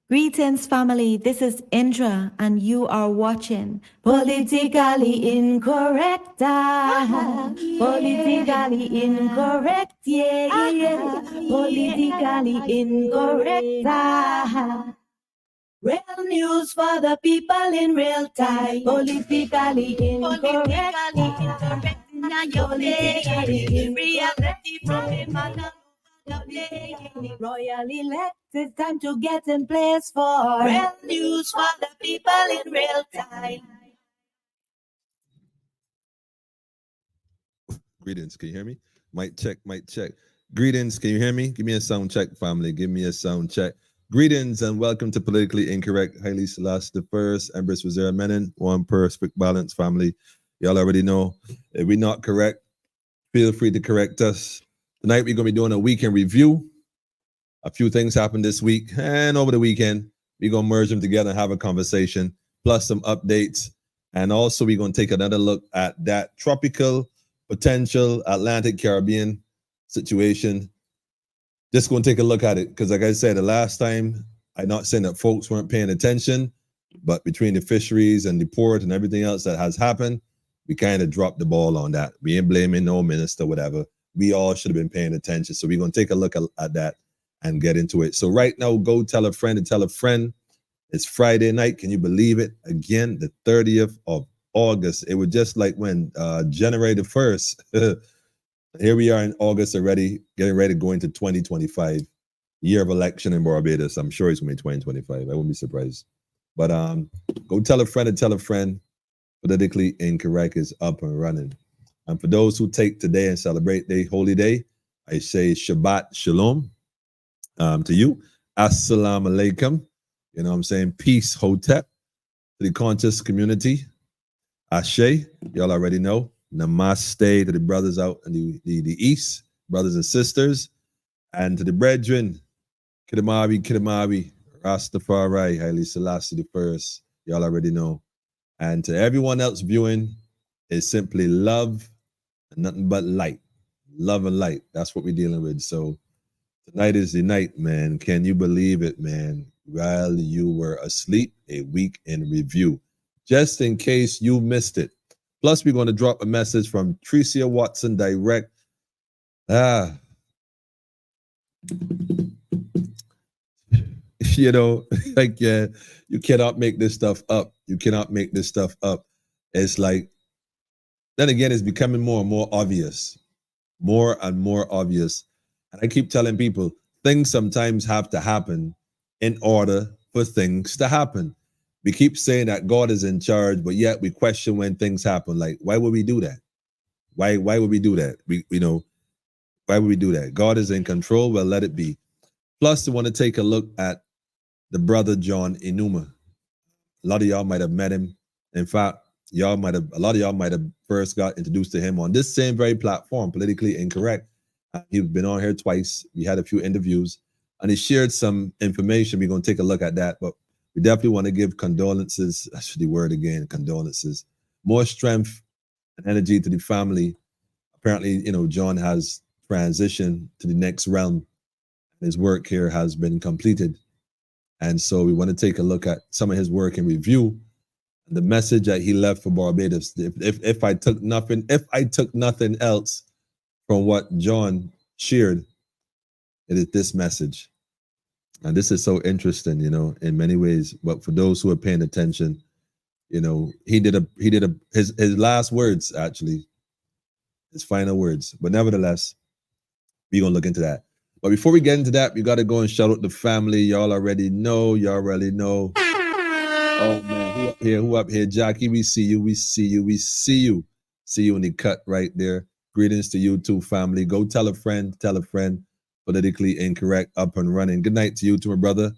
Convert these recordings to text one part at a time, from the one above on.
Greetings, family. This is Indra, and you are watching Politically Incorrect. Politically Incorrect. Yeah, yeah. Politically Incorrect. Real news for the people in real time. Politically incorrect. Now your day. Reality from the man. Royal elect, it's time to get in place for real news for the people in real time. Greetings, can you hear me? Mic check, mic check. Greetings, can you hear me? Give me a sound check, family. Give me a sound check. Greetings and welcome to Politically Incorrect. Haile Selassie the First, Empress Wazira Menon, one perfect balance, family. Y'all already know. If we're not correct, feel free to correct us. Tonight we're gonna be doing a weekend review. A few things happened this week and over the weekend. We're gonna merge them together and have a conversation, plus some updates. And also we're gonna take another look at that tropical potential Atlantic Caribbean situation. Just gonna take a look at it because, like I said, the last time, I'm not saying that folks weren't paying attention, but between the fisheries and the port and everything else that has happened, we kind of dropped the ball on that. We ain't blaming no minister, whatever. We all should have been paying attention. So we're gonna take a look at that and get into it. So right now, go tell a friend to tell a friend. It's Friday night. Can you believe it? Again, the 30th of August. It was just like when January the 1st. Here we are in August already, getting ready to go into 2025, year of election in Barbados. I'm sure it's gonna be 2025. I wouldn't be surprised. But go tell a friend to tell a friend. Politically Incorrect is up and running. And for those who take today and celebrate their holy day, I say Shabbat Shalom to you. Assalamu alaikum. You know what I'm saying? Peace, Hotep. To the conscious community. Ashe, y'all already know. Namaste to the brothers out in the east, brothers and sisters. And to the brethren, Kidamawi, Rastafari, Haile Selassie the First. Y'all already know. And to everyone else viewing, it's simply love and nothing but light. Love and light. That's what we're dealing with. So tonight is the night, man. Can you believe it, man? While you were asleep, a week in review. Just in case you missed it. Plus, we're going to drop a message from Tricia Watson direct. You know, like, yeah, you cannot make this stuff up. You cannot make this stuff up. It's like, then again, it's becoming more and more obvious. More and more obvious. And I keep telling people, things sometimes have to happen in order for things to happen. We keep saying that God is in charge, but yet we question when things happen. Like, why would we do that? Why would we do that? Why would we do that? God is in control. Well, let it be. Plus, I want to take a look at the brother John Enumah. A lot of y'all might have met him. In fact, a lot of y'all might have first got introduced to him on this same very platform, Politically Incorrect. He's been on here twice. We had a few interviews, and he shared some information. We're going to take a look at that, but we definitely want to give condolences. That's the word again, condolences. More strength and energy to the family. Apparently, John has transitioned to the next realm. His work here has been completed. And so we want to take a look at some of his work and review the message that he left for Barbados. If I took nothing else from what John shared, it is this message. And this is so interesting, in many ways. But for those who are paying attention, he did his last words, actually, his final words. But nevertheless, we're gonna look into that. But before we get into that, we gotta go and shout out the family. Y'all already know. Oh man, who up here? Jackie, we see you. See you in the cut right there. Greetings to you too, family. Go tell a friend. Politically Incorrect, up and running. Good night to you too, my brother.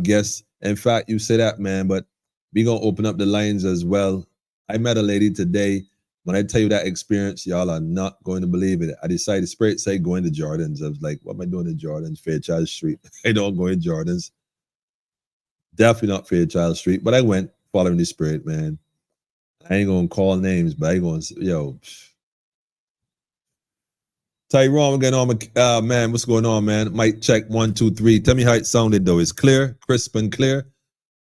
Guess, in fact, you say that, man, but we gonna open up the lines as well. I met a lady today. When I tell you that experience, y'all are not going to believe it. I decided straight say going to Jordan's. I was like, what am I doing in Jordan's? Fairchild Street. I don't go in Jordan's. Definitely not Fairchild Street, but I went following the spirit, man. I ain't gonna call names, but I ain't gonna, Tyrone, we're going on. Man, what's going on, man? Mic check 1, 2, 3. Tell me how it sounded though. It's clear, crisp and clear.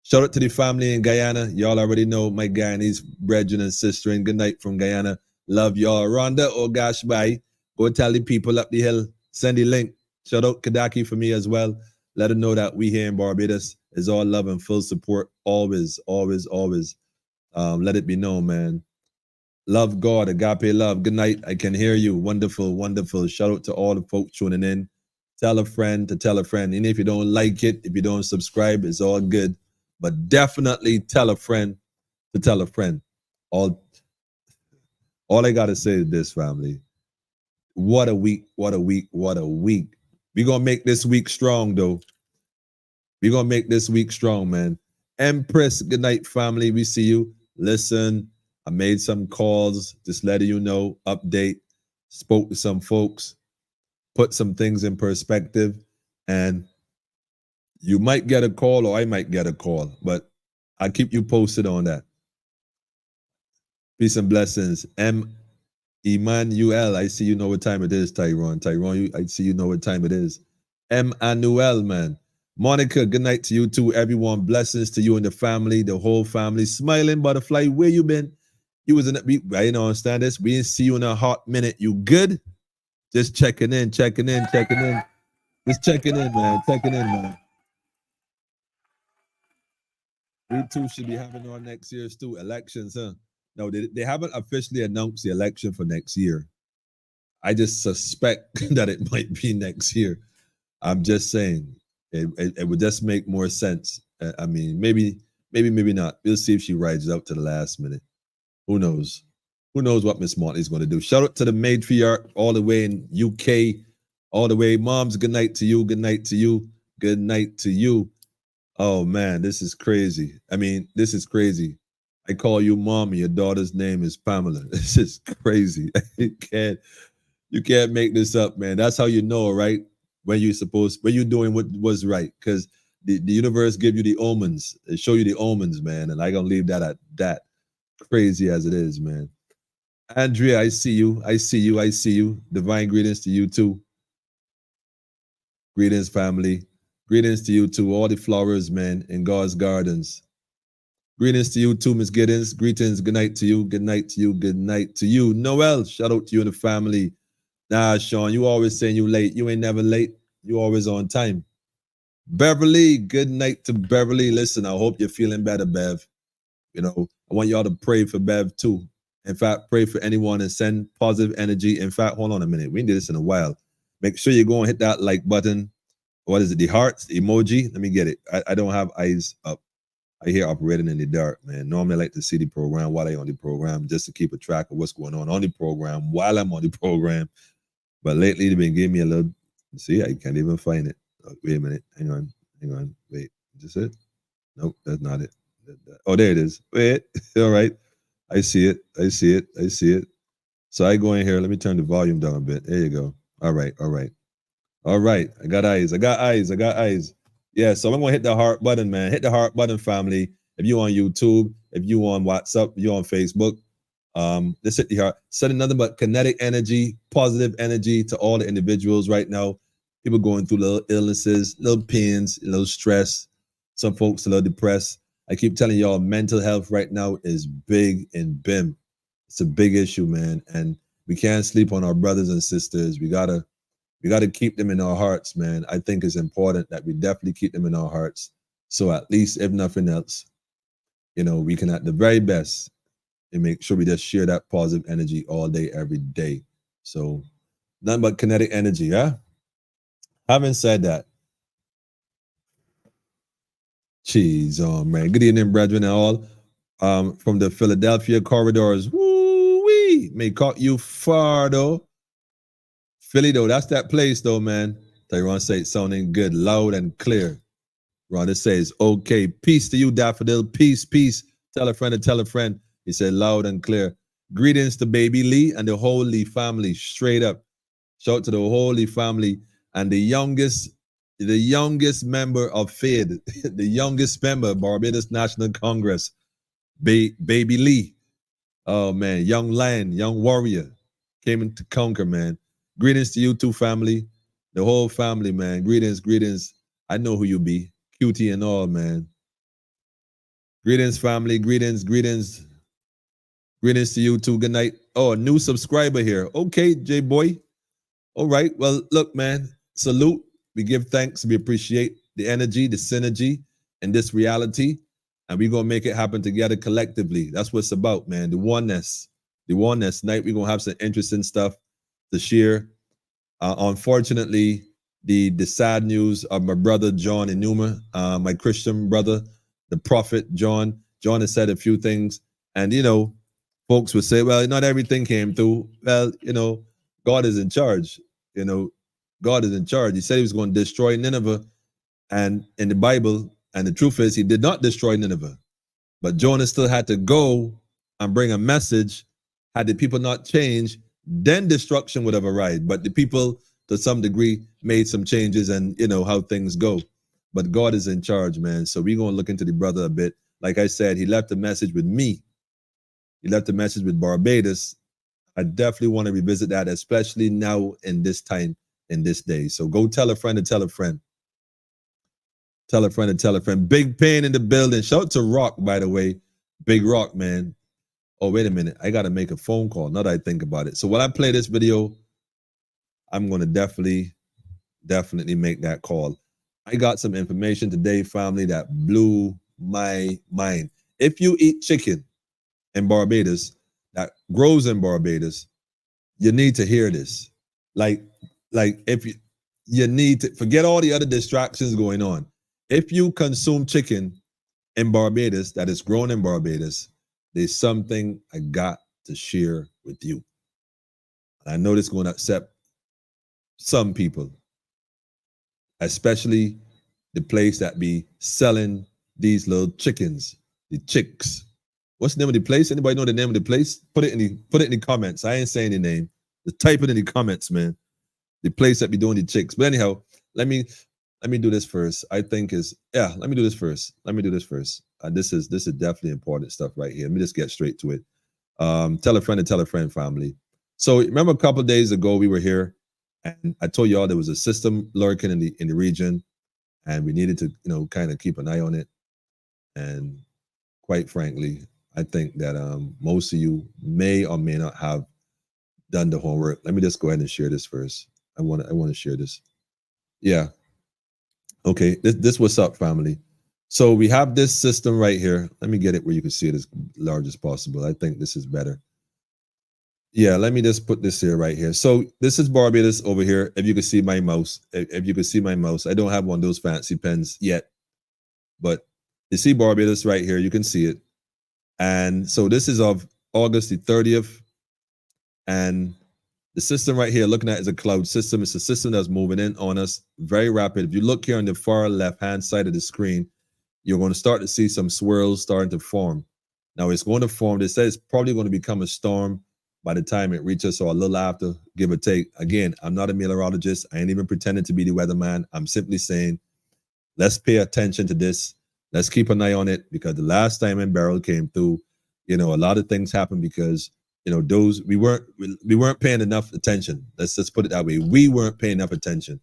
Shout out to the family in Guyana. Y'all already know my Guyanese brethren and sister. And good night from Guyana. Love y'all. Rhonda, oh gosh, bye. Go tell the people up the hill. Send the link. Shout out Kadaki for me as well. Let them know that we here in Barbados is all love and full support. Always, always, always. Let it be known, man. Love God, agape love. Good night. I can hear you. Wonderful, wonderful. Shout out to all the folks tuning in. Tell a friend to tell a friend. And if you don't like it, if you don't subscribe, it's all good. But definitely tell a friend to tell a friend. All I got to say is this, family. What a week, what a week, what a week. We're going to make this week strong, though. We're going to make this week strong, man. Empress, good night, family. We see you. Listen, I made some calls, just letting you know, update, spoke to some folks, put some things in perspective, and you might get a call or I might get a call, but I'll keep you posted on that. Peace and blessings. Emmanuel, I see you know what time it is, Tyrone. Tyrone, I see you know what time it is. Emmanuel, man. Monica, good night to you too, everyone. Blessings to you and the family, the whole family. Smiling Butterfly, where you been? You was in the, I don't understand this. We didn't see you in a hot minute. You good? Just checking in. Just checking in, man. Checking in, man. We too should be having our next year's too. Elections, huh? No, they haven't officially announced the election for next year. I just suspect that it might be next year. I'm just saying it would just make more sense. I mean, maybe not. We'll see if she rides up to the last minute. Who knows? Who knows what Miss Martley's going to do? Shout out to the matriarch all the way in UK, all the way. Moms, good night to you. Good night to you. Good night to you. Oh man, this is crazy. I mean, this is crazy. I call you mom and your daughter's name is Pamela. This is crazy. You can't make this up, man. That's how you know, right? When you're doing what was right. Because the universe give you the omens. They show you the omens, man. And I gonna leave that at that. Crazy as it is, man. Andrea, I see you. I see you. I see you. Divine greetings to you too. Greetings, family. Greetings to you too. All the flowers, man, in God's gardens. Greetings to you too, Miss Giddens. Greetings. Good night to you. Good night to you. Good night to you. Noel, shout out to you and the family. Nah, Sean, you always saying you late. You ain't never late. You always on time. Beverly, good night to Beverly. Listen, I hope you're feeling better, Bev. You know, I want y'all to pray for Bev too. In fact, pray for anyone and send positive energy. In fact, hold on a minute. We didn't do this in a while. Make sure you go and hit that like button. What is it? The hearts, the emoji. Let me get it. I don't have eyes up. I hear operating in the dark, man. Normally, I like to see the program while I'm on the program, just to keep a track of what's going on the program while I'm on the program. But lately, they've been giving me a little. See, I can't even find it. Oh, wait a minute. Hang on. Wait, is this it? Nope, that's not it. Oh, there it is. Wait. All right. I see it. So I go in here. Let me turn the volume down a bit. There you go. All right. I got eyes. Yeah, so I'm going to hit the heart button, man. Hit the heart button, family. If you on YouTube, if you on WhatsApp, if you on Facebook, let's hit the heart. Sending nothing but kinetic energy, positive energy to all the individuals right now. People going through little illnesses, little pains, little stress. Some folks a little depressed. I keep telling y'all, mental health right now is big in BIM. It's a big issue, man. And we can't sleep on our brothers and sisters. We gotta keep them in our hearts, man. I think it's important that we definitely keep them in our hearts. So at least, if nothing else, you know, we can at the very best and make sure we just share that positive energy all day, every day. So nothing but kinetic energy, yeah? Having said that, jeez, oh man. Good evening, brethren and all. From the Philadelphia corridors, woo-wee, may caught you far though. Philly though, that's that place though, man. Tyrone say it's sounding good, loud and clear. Rhonda says, okay, peace to you, Daffodil, peace. Tell a friend to tell a friend. He said loud and clear. Greetings to baby Lee and the whole Lee family, straight up. Shout out to the whole Lee family and the youngest member of FAID, the youngest member of Barbados National Congress, baby Lee. Oh man, young lion, young warrior, came in to conquer, man. Greetings to you too, family. The whole family, man. Greetings, greetings. I know who you be. Cutie and all, man. Greetings, family. Greetings, greetings. Greetings to you too. Good night. Oh, a new subscriber here. Okay, J-Boy. All right. Well, look, man. Salute. We give thanks. We appreciate the energy, the synergy, and this reality. And we're going to make it happen together collectively. That's what it's about, man. The oneness. The oneness. Tonight, we're going to have some interesting stuff to share. Unfortunately, the sad news of my brother, John Enumah, my Christian brother, the prophet John. John has said a few things. And, you know, folks would say, well, not everything came through. Well, you know, God is in charge. You know, God is in charge. He said he was going to destroy Nineveh. And in the Bible, and the truth is, he did not destroy Nineveh. But Jonah still had to go and bring a message. Had the people not changed, then destruction would have arrived. But the people, to some degree, made some changes, and you know how things go. But God is in charge, man. So we're going to look into the brother a bit. Like I said, he left a message with me. He left a message with Barbados. I definitely want to revisit that, especially now in this time, in this day. So go tell a friend to tell a friend. Tell a friend to tell a friend. Big Pain in the building. Shout out to Rock, by the way. Big Rock, man. Oh, wait a minute. I got to make a phone call now that I think about it. So when I play this video, I'm going to definitely make that call. I got some information today, family, that blew my mind. If you eat chicken in Barbados, that grows in Barbados, you need to hear this. Like if you need to forget all the other distractions going on. If you consume chicken in Barbados that is grown in Barbados, there's something I got to share with you. I know this is going to upset some people, especially the place that be selling these little chickens, the chicks. What's the name of the place? Anybody know the name of the place? Put it in the comments. I ain't saying the name. Just type it in the comments, man. The place that be doing the chicks. But anyhow, let me do this first. Let me do this first. This is definitely important stuff right here. Let me just get straight to it. Tell a friend and tell a friend, family. So remember a couple of days ago we were here, and I told y'all there was a system lurking in the region, and we needed to kind of keep an eye on it. And quite frankly, I think that most of you may or may not have done the homework. Let me just go ahead and share this first. I want to share this. Yeah. Okay, this what's up, family. So we have this system right here. Let me get it where you can see it as large as possible. I think this is better. Yeah, let me just put this here right here. So this is Barbados over here. If you can see my mouse, I don't have one of those fancy pens yet, but you see Barbados right here. You can see it. And so this is of August the 30th. And the system right here, looking at is a cloud system. It's a system that's moving in on us very rapid. If you look here on the far left-hand side of the screen, you're going to start to see some swirls starting to form. Now it's going to form. They say it's probably going to become a storm by the time it reaches, or a little after, give or take. Again, I'm not a meteorologist. I ain't even pretending to be the weatherman. I'm simply saying, let's pay attention to this. Let's keep an eye on it, because the last time in Beryl came through, a lot of things happened because those we weren't paying enough attention. Let's just put it that way. We weren't paying enough attention,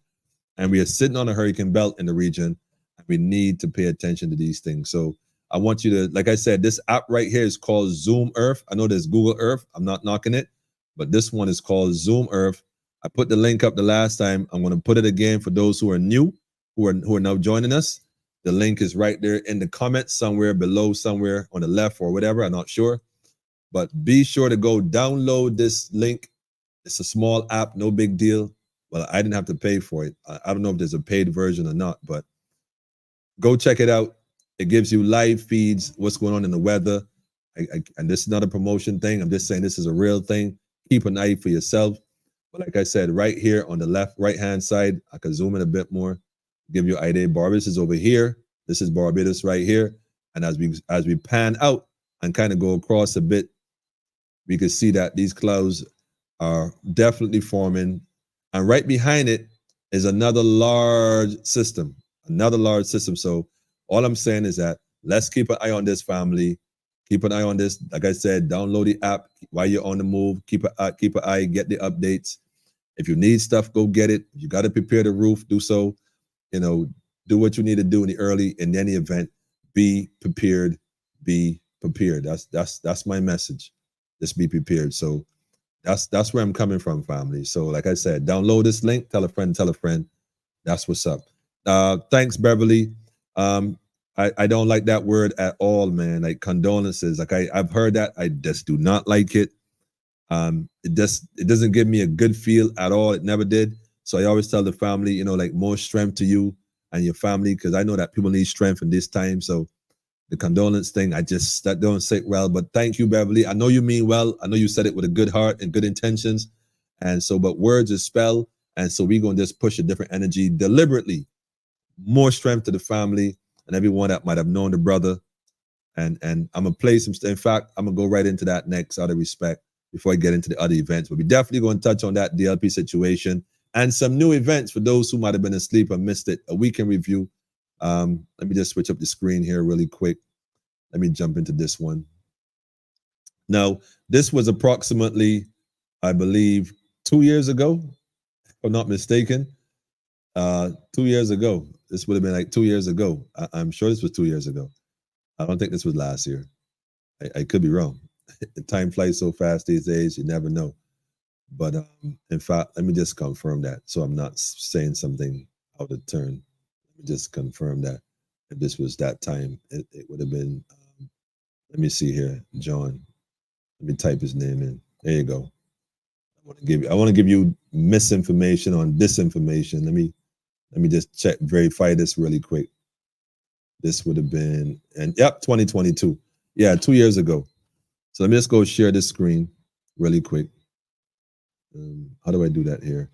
and we are sitting on a hurricane belt in the region, and we need to pay attention to these things. So I want you to, like I said, this app right here is called Zoom Earth. I know there's Google Earth. I'm not knocking it, but this one is called Zoom Earth. I put the link up the last time. I'm going to put it again for those who are new, who are now joining us. The link is right there in the comments, somewhere below, somewhere on the left or whatever. I'm not sure. But be sure to go download this link. It's a small app, no big deal. Well, I didn't have to pay for it. I don't know if there's a paid version or not, but go check it out. It gives you live feeds, what's going on in the weather. And this is not a promotion thing. I'm just saying this is a real thing. Keep an eye for yourself. But like I said, right here on the right-hand side, I can zoom in a bit more, give you an idea. Barbados is over here. This is Barbados right here. And as we pan out and kind of go across a bit, we can see that these clouds are definitely forming. And right behind it is another large system. So all I'm saying is that let's keep an eye on this, family. Keep an eye on this. Like I said, download the app while you're on the move. Keep an eye, get the updates. If you need stuff, go get it. If you got to prepare the roof, do so. You know, do what you need to do in any event. Be prepared. Be prepared. That's my message. Just be prepared. So that's where I'm coming from, family. So like I said, download this link. Tell a friend. Tell a friend. That's what's up. Thanks, Beverly. I don't like that word at all, man. Like condolences. Like I've heard that. I just do not like it. It doesn't give me a good feel at all. It never did. So I always tell the family, you know, like more strength to you and your family, because I know that people need strength in this time. So the condolence thing, that don't sit well. But thank you, Beverly. I know you mean well. I know you said it with a good heart and good intentions. And so, but words is spell. And so we're gonna just push a different energy deliberately. More strength to the family and everyone that might have known the brother. And I'm gonna play some. In fact, I'm gonna go right into that next, out of respect, before I get into the other events. But we definitely going to touch on that DLP situation and some new events for those who might have been asleep or missed it. A weekend review. Let me just switch up the screen here really quick. Let me jump into this one. Now, this was approximately, I believe, 2 years ago, if I'm not mistaken. 2 years ago. This would have been like 2 years ago. I'm sure this was 2 years ago. I don't think this was last year. I could be wrong. Time flies so fast these days, you never know. But in fact, let me just confirm that, so I'm not saying something out of turn. Let me just confirm that if this was that time, it would have been. Let me see here, John. Let me type his name in. There you go. I want to give you misinformation on disinformation. Let me just check, verify this really quick. This would have been, and yep, 2022. Yeah, 2 years ago. So let me just go share this screen really quick. How do I do that here?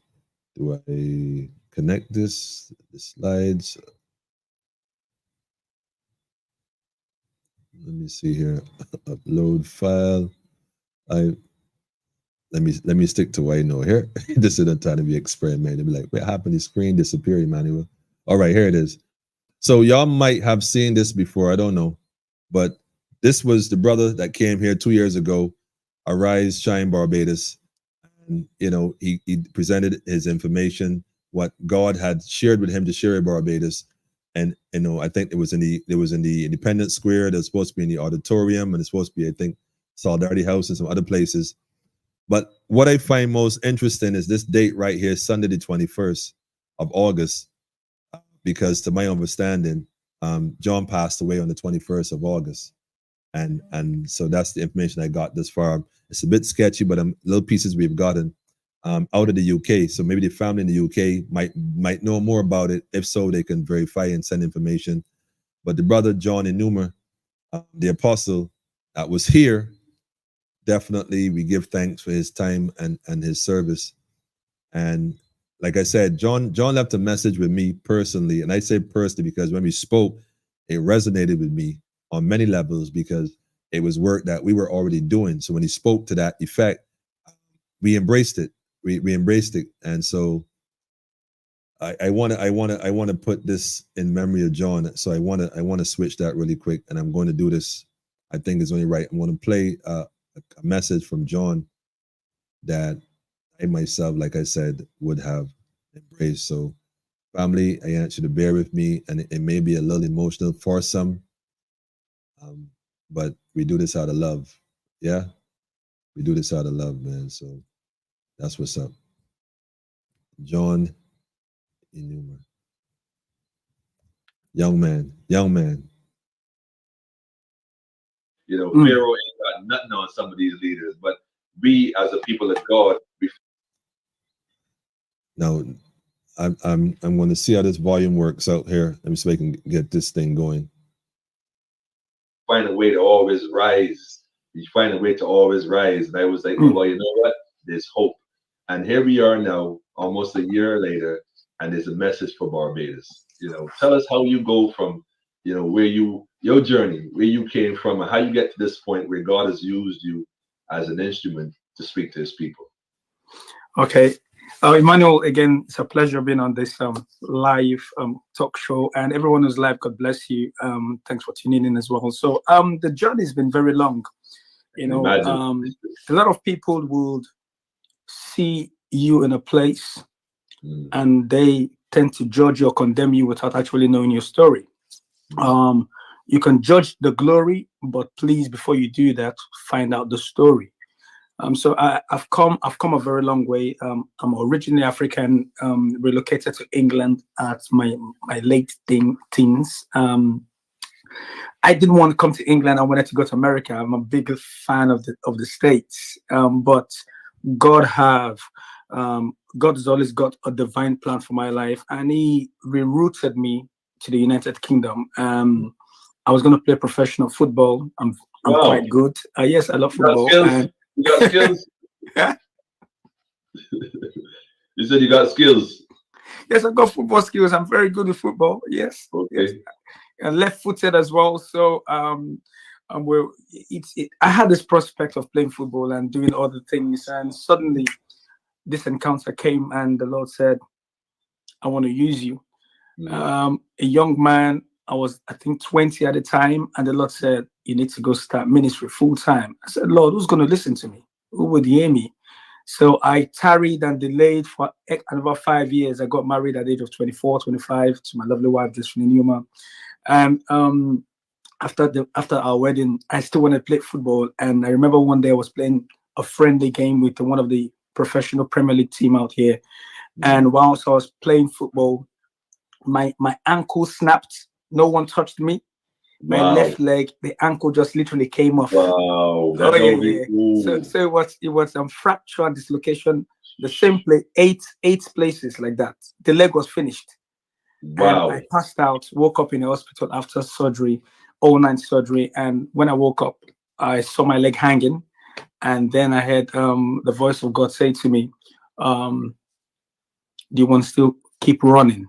Do I connect the slides? Let me see here. Upload file. Let me stick to what I know here. This isn't trying to be experimented. Be like, what happened? The screen disappeared, Emmanuel. All right, here it is. So y'all might have seen this before. I don't know, but this was the brother that came here 2 years ago, Arise Shine Barbados. And, you know, he presented his information, what God had shared with him to share at Barbados. And, you know, I think it was in the Independence Square. There's supposed to be in the auditorium, and it's supposed to be, I think, Solidarity House and some other places. But what I find most interesting is this date right here, Sunday, the 21st of August, because to my understanding, John passed away on the 21st of August. And so that's the information I got this far. It's a bit sketchy, but little pieces we've gotten out of the UK. So maybe the family in the UK might know more about it. If so, they can verify and send information. But the brother John Enumah, the apostle that was here, definitely we give thanks for his time and his service. And like I said, John left a message with me personally, and I say personally because when we spoke, it resonated with me on many levels because it was work that we were already doing. So when he spoke to that effect, we embraced it. We embraced it, and so I want to put this in memory of John. So I want to switch that really quick, and I'm going to do this. I think it's only right. I'm going to play a message from John that I myself, like I said, would have embraced. So, family, I ask you to bear with me, and it may be a little emotional for some, but we do this out of love. Yeah, we do this out of love, man. So that's what's up. John Enumah. Young man. You know, Pharaoh ain't got nothing on some of these leaders, but we as a people of God, we now I'm going to see how this volume works out here. Let me see if I can get this thing going. find a way to always rise. You find a way to always rise. And I was like, well, you know what? There's hope. And here we are now, almost a year later, and there's a message for Barbados. You know, tell us how you go from, you know, your journey, where you came from, and how you get to this point where God has used you as an instrument to speak to his people. Okay. Emmanuel, again, it's a pleasure being on this live talk show, and everyone who's live, God bless you. Thanks for tuning in as well. So the journey's been very long. You know, a lot of people would see you in a place, and they tend to judge you or condemn you without actually knowing your story. You can judge the glory, but please, before you do that, find out the story. So I've come a very long way. I'm originally African, relocated to England at my late teens. I didn't want to come to England. I wanted to go to America. I'm a big fan of the States, but God has always got a divine plan for my life, and He rerouted me to the United Kingdom. I was going to play professional football. I'm quite good. Yes, I love football. You got skills? You said you got skills? Yes, I got football skills. I'm very good with football. Yes. Okay. Yes. And left-footed as well. So I had this prospect of playing football and doing other things, and suddenly this encounter came, and the Lord said, I want to use you. A young man, I was, I think, 20 at the time, and the Lord said, you need to go start ministry full-time. I said, Lord, who's going to listen to me? Who would hear me? So I tarried and delayed for about 5 years. I got married at the age of 24, 25 to my lovely wife, this from Enumah. And after our wedding, I still wanted to play football. And I remember one day I was playing a friendly game with one of the professional Premier League team out here. And whilst I was playing football, my ankle snapped. No one touched me. My left leg, the ankle just literally came off. Wow. So it was fracture and dislocation, the same place, eight places like that. The leg was finished. Wow. And I passed out, woke up in the hospital after surgery, all-night surgery. And when I woke up, I saw my leg hanging. And then I heard the voice of God say to me, do you want to still keep running?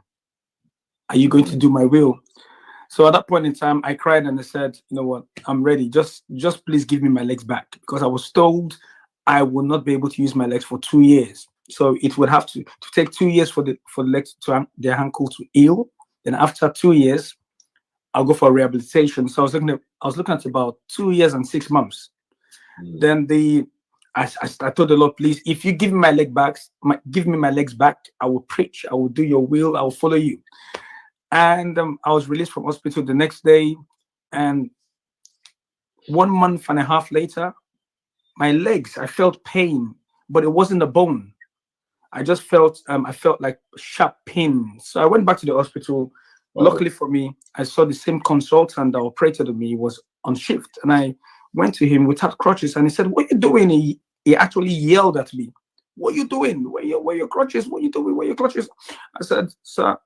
Are you going to do my will? So at that point in time, I cried and I said, you know what, I'm ready. Just please give me my legs back, because I was told I would not be able to use my legs for 2 years. So it would have to take 2 years for the legs to their ankle to heal. Then after 2 years, I'll go for rehabilitation. So I was looking at about 2 years and 6 months. Then I told the Lord, please, if you give me my legs back, I will preach, I will do your will, I will follow you. And I was released from hospital the next day, and 1 month and a half later, my legs, I felt pain, but it wasn't a bone. I just felt, I felt like sharp pain. So I went back to the hospital. Wow. Luckily for me, I saw the same consultant that operated on me. He was on shift, and I went to him without crutches, and he said, what are you doing? He actually yelled at me. What are you doing? Where your crutches? What are you doing? Where your crutches? I said, sir,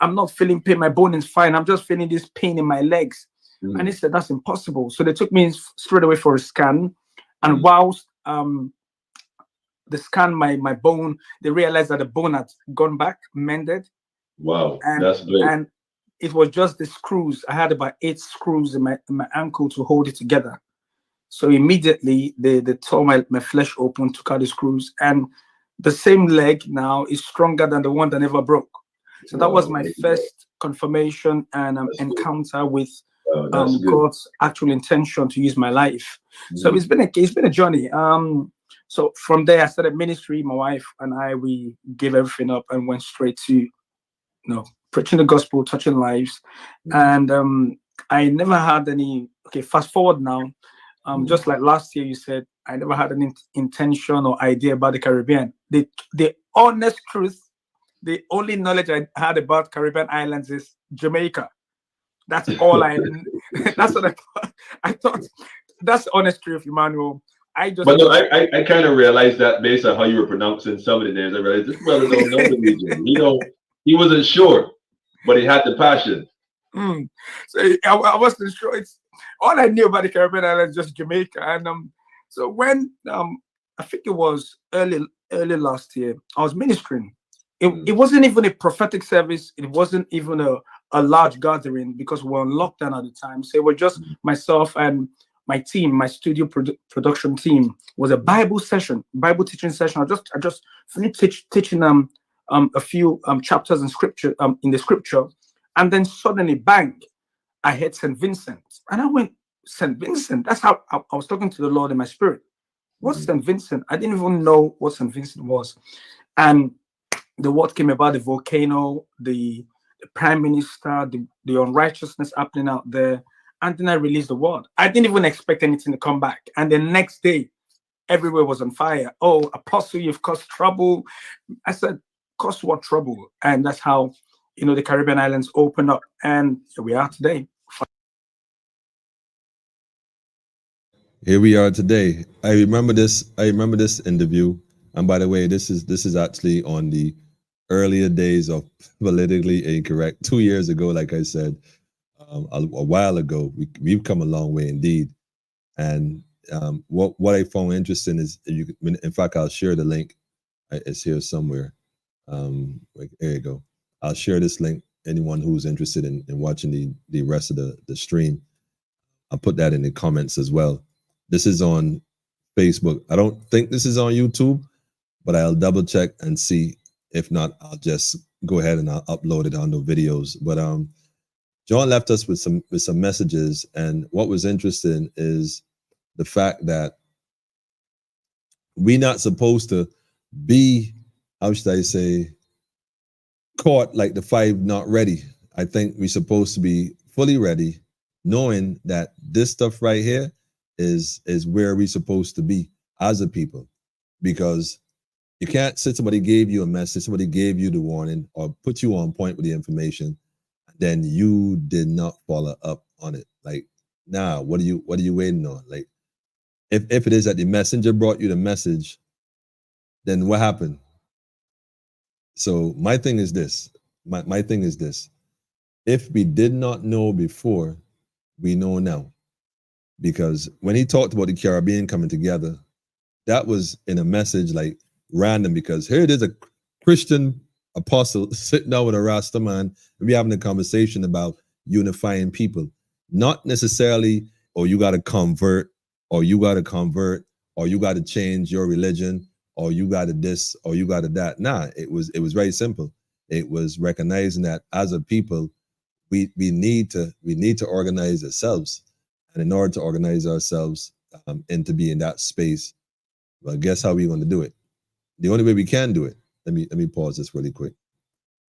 I'm not feeling pain. My bone is fine. I'm just feeling this pain in my legs. And he said, that's impossible. So they took me straight away for a scan. And whilst the scan, my bone, they realized that the bone had gone back, mended. Wow, that's great. And it was just the screws. I had about 8 screws in my ankle to hold it together. So immediately they tore my flesh open, took out the screws. And the same leg now is stronger than the one that never broke. So that was my first confirmation and encounter with God's actual intention to use my life. So it's been a journey. So from there, I started ministry. My wife and we gave everything up and went straight to, preaching the gospel, touching lives. And I never had any. Okay, fast forward now. Just like last year, you said I never had any intention or idea about the Caribbean. The honest truth. The only knowledge I had about Caribbean islands is Jamaica. That's all that's what I thought. I thought that's the honest truth, Emmanuel. I kind of realized that based on how you were pronouncing some of the names. I realized this brother don't know the region. He wasn't sure, but he had the passion. So I wasn't sure. It's all I knew about the Caribbean islands, just Jamaica. And so when I think it was early last year, I was ministering. It wasn't even a prophetic service. It wasn't even a large gathering because we were on lockdown at the time. So it was just myself and my team, my studio production team. It was a Bible teaching session. I just finished teaching a few chapters in scripture in the scripture, and then suddenly, bang, I heard St. Vincent, and I went, St. Vincent. That's how I was talking to the Lord in my spirit. What's St. Vincent? I didn't even know what St. Vincent was. And the word came about the volcano, the prime minister, the unrighteousness happening out there. And then I released the word. I didn't even expect anything to come back. And the next day, everywhere was on fire. Oh, Apostle, you've caused trouble. I said, caused what trouble? And that's how, the Caribbean islands opened up. And here we are today. Here we are today. I remember this interview. And by the way, this is actually on the earlier days of Politically Incorrect. 2 years ago, like I said, a while ago. We've come a long way indeed. And what I found interesting is, in fact, I'll share the link. It's here somewhere. There you go. I'll share this link. Anyone who's interested in watching the rest of the stream, I'll put that in the comments as well. This is on Facebook. I don't think this is on YouTube, but I'll double check and see. If not, I'll just go ahead and I'll upload it on the videos. But John left us with some messages, and what was interesting is the fact that we're not supposed to be, how should I say, caught like the 5 not ready. I think we're supposed to be fully ready, knowing that this stuff right here is where we're supposed to be as a people, because you can't say somebody gave you a message, somebody gave you the warning or put you on point with the information, then you did not follow up on it. Like, nah, what are you waiting on? Like, if it is that the messenger brought you the message, then what happened? So my thing is this. My thing is this. If we did not know before, we know now. Because when he talked about the Caribbean coming together, that was in a message like random, because here it is, a Christian apostle sitting down with a Rasta man and we're having a conversation about unifying people. Not necessarily, oh, you got to convert, or you got to change your religion, or you got to this, or you got to that. Nah, it was very simple. It was recognizing that as a people, we need to organize ourselves. And in order to organize ourselves and to be in that space, well, guess how we're going to do it? The only way we can do it, let me pause this really quick.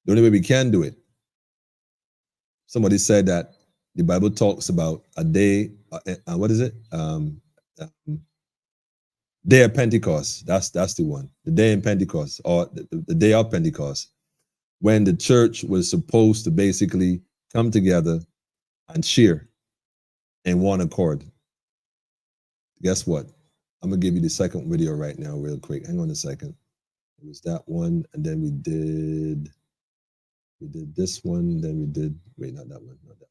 The only way we can do it, somebody said that the Bible talks about a day, what is it? Day of Pentecost. That's the one. The day in Pentecost, or the day of Pentecost, when the church was supposed to basically come together and share in one accord. Guess what? I'm gonna give you the second video right now, real quick. Hang on a second. It was that one, and then we did this one, then we did, wait, not that one, not that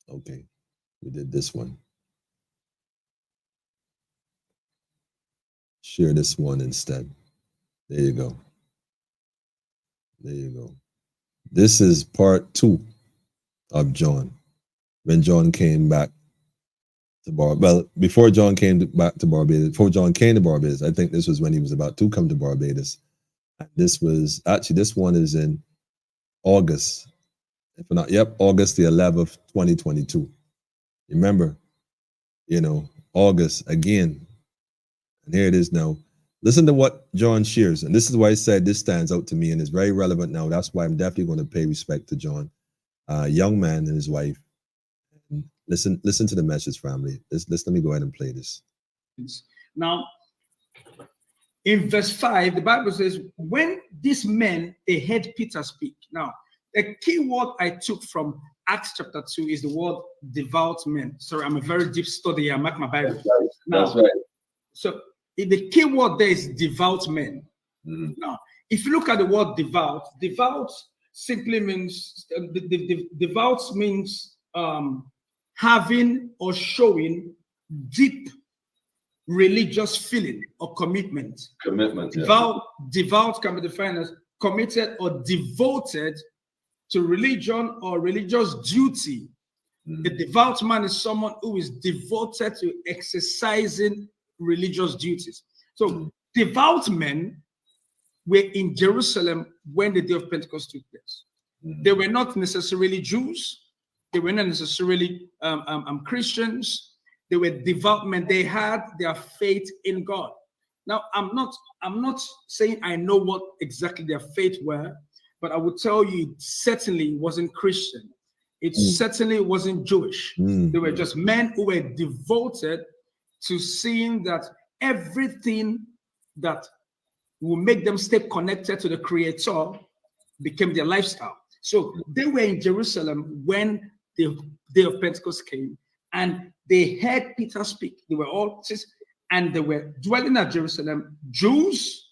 one. Okay, we did this one. Share this one instead. There you go. There you go. This is part 2 of John. When John came back to Barbados. Well, before John came back to Barbados, before John came to Barbados, I think this was when he was about to come to Barbados. This was actually, this one is in August. If not, yep, August the 11th, 2022. Remember, August again. And here it is now. Listen to what John shares. And this is why I said this stands out to me and is very relevant now. That's why I'm definitely going to pay respect to John. Young man and his wife. And listen to the message, family. Let me go ahead and play this. Now, in verse 5, the Bible says, when these men, they heard Peter speak. Now, the key word I took from Acts chapter 2 is the word devout men. Sorry, I'm a very deep study. I mark my Bible. That's right. So the key word there is devout men. Mm-hmm. Now, if you look at the word devout simply means, devout means having or showing deep religious feeling or commitment. Commitment. Devout can be defined as committed or devoted to religion or religious duty. Mm. A devout man is someone who is devoted to exercising religious duties. So devout men were in Jerusalem when the day of Pentecost took place. Mm. They were not necessarily Jews. They were not necessarily Christians. They were devout men. They had their faith in God. Now, I'm not saying I know what exactly their faith were, but I would tell you it certainly wasn't Christian. It certainly wasn't Jewish. They were just men who were devoted to seeing that everything that will make them stay connected to the Creator became their lifestyle. So they were in Jerusalem when the day of Pentecost came, and they heard Peter speak. They were all, and they were dwelling at Jerusalem, Jews,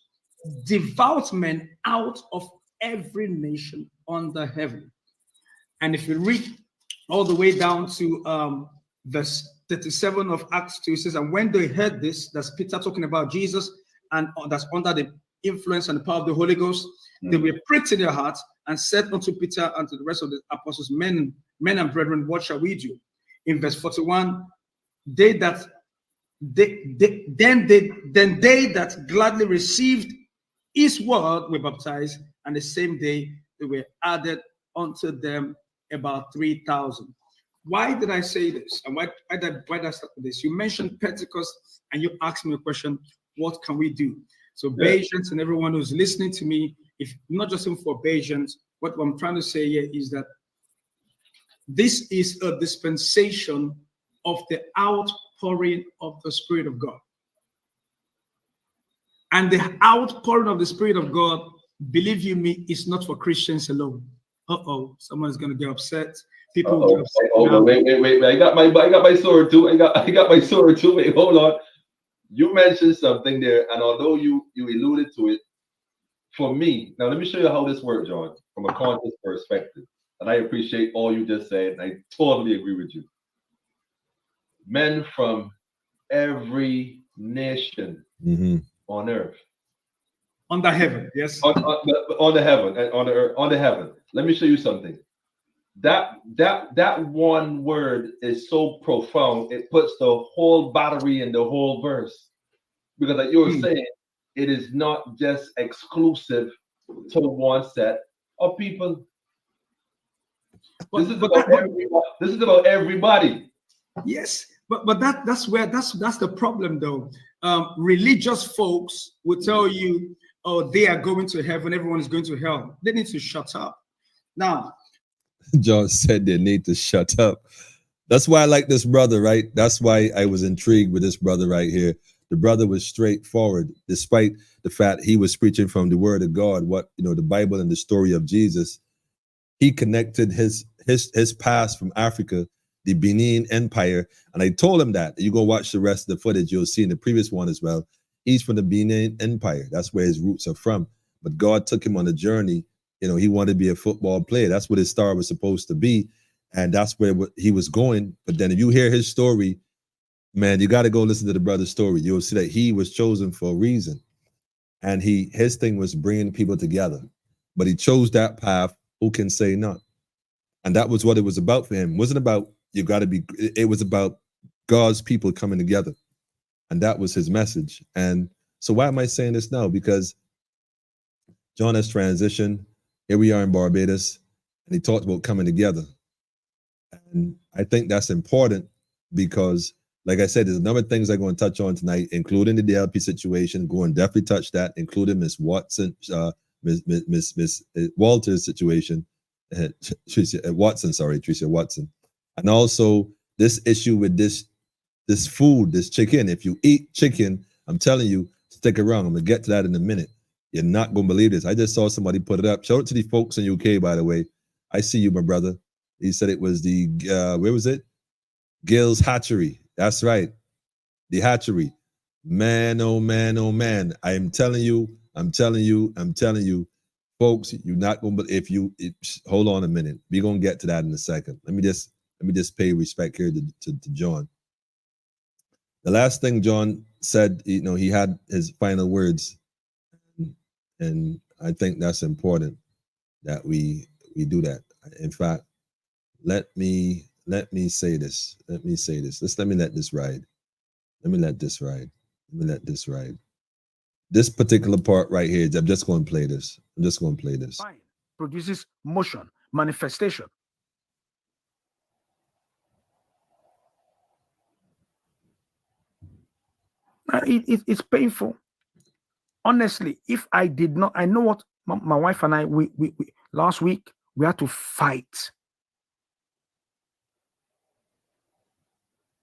devout men out of every nation under heaven. And if you read all the way down to verse 37 of Acts 2, it says, and when they heard this, that's Peter talking about Jesus, and that's under the influence and the power of the Holy Ghost, they were pricked in their hearts and said unto Peter and to the rest of the apostles, men and brethren, what shall we do? In verse 41, then they that gladly received his word were baptized, and the same day they were added unto them about 3,000. Why did I say this? And why did I start with this? You mentioned Pentecost, and you asked me a question, what can we do? So Bayesians and everyone who's listening to me, if not just for Bayesians, what I'm trying to say here is that this is a dispensation of the outpouring of the Spirit of God. And the outpouring of the Spirit of God, believe you me, is not for Christians alone. Someone's going to get upset. People will get upset. Wait. I got my sword too. I got my sword too. Wait, hold on. You mentioned something there, and although you alluded to it, for me, now let me show you how this works, John, from a conscious perspective. And I appreciate all you just said, and I totally agree with you. Men from every nation on earth. Under heaven, yes. On the heaven, and on the earth, on the heaven. Let me show you something. That one word is so profound, it puts the whole battery in the whole verse. Because like you were saying, it is not just exclusive to one set of people. This is about everybody. Yes, but that's the problem though. Religious folks will tell you, oh, they are going to heaven, everyone is going to hell. They need to shut up. Now, John said they need to shut up. That's why I like this brother, right? That's why I was intrigued with this brother right here. The brother was straightforward, despite the fact he was preaching from the word of God, what, the Bible and the story of Jesus. He connected his past from Africa, the Benin Empire. And I told him that. You go watch the rest of the footage, you'll see in the previous one as well. He's from the Benin Empire. That's where his roots are from. But God took him on a journey. He wanted to be a football player. That's what his star was supposed to be. And that's where he was going. But then if you hear his story, man, you got to go listen to the brother's story. You'll see that he was chosen for a reason. And his thing was bringing people together. But he chose that path. Who can say not? And that was what it was about for him. It wasn't about it was about God's people coming together. And that was his message. And so why am I saying this now? Because John has transitioned. Here we are in Barbados, and he talked about coming together. And I think that's important because, like I said, there's a number of things I'm going to touch on tonight, including the DLP situation. Go and definitely touch that, including Miss Watson, Miss Walter's situation, Tricia Watson, and also this issue with this food, this chicken. If you eat chicken, I'm telling you, stick around. I'm gonna get to that in a minute. You're not gonna believe this. I just saw somebody put it up. Shout out to the folks in UK, by the way. I see you, my brother. He said it was the where was it? Gill's Hatchery. That's right, the hatchery. Man, oh man, oh man. I'm telling you, folks. You're not gonna. Hold on a minute. We're gonna get to that in a second. Let me just pay respect here to John. The last thing John said, he had his final words, and I think that's important that we do that. In fact, let me say this. Let me let this ride. This particular part right here, I'm just going to play this. Produces motion, manifestation. It's painful. honestly, if I did not, I know what my wife and I, we last week, we had to fight.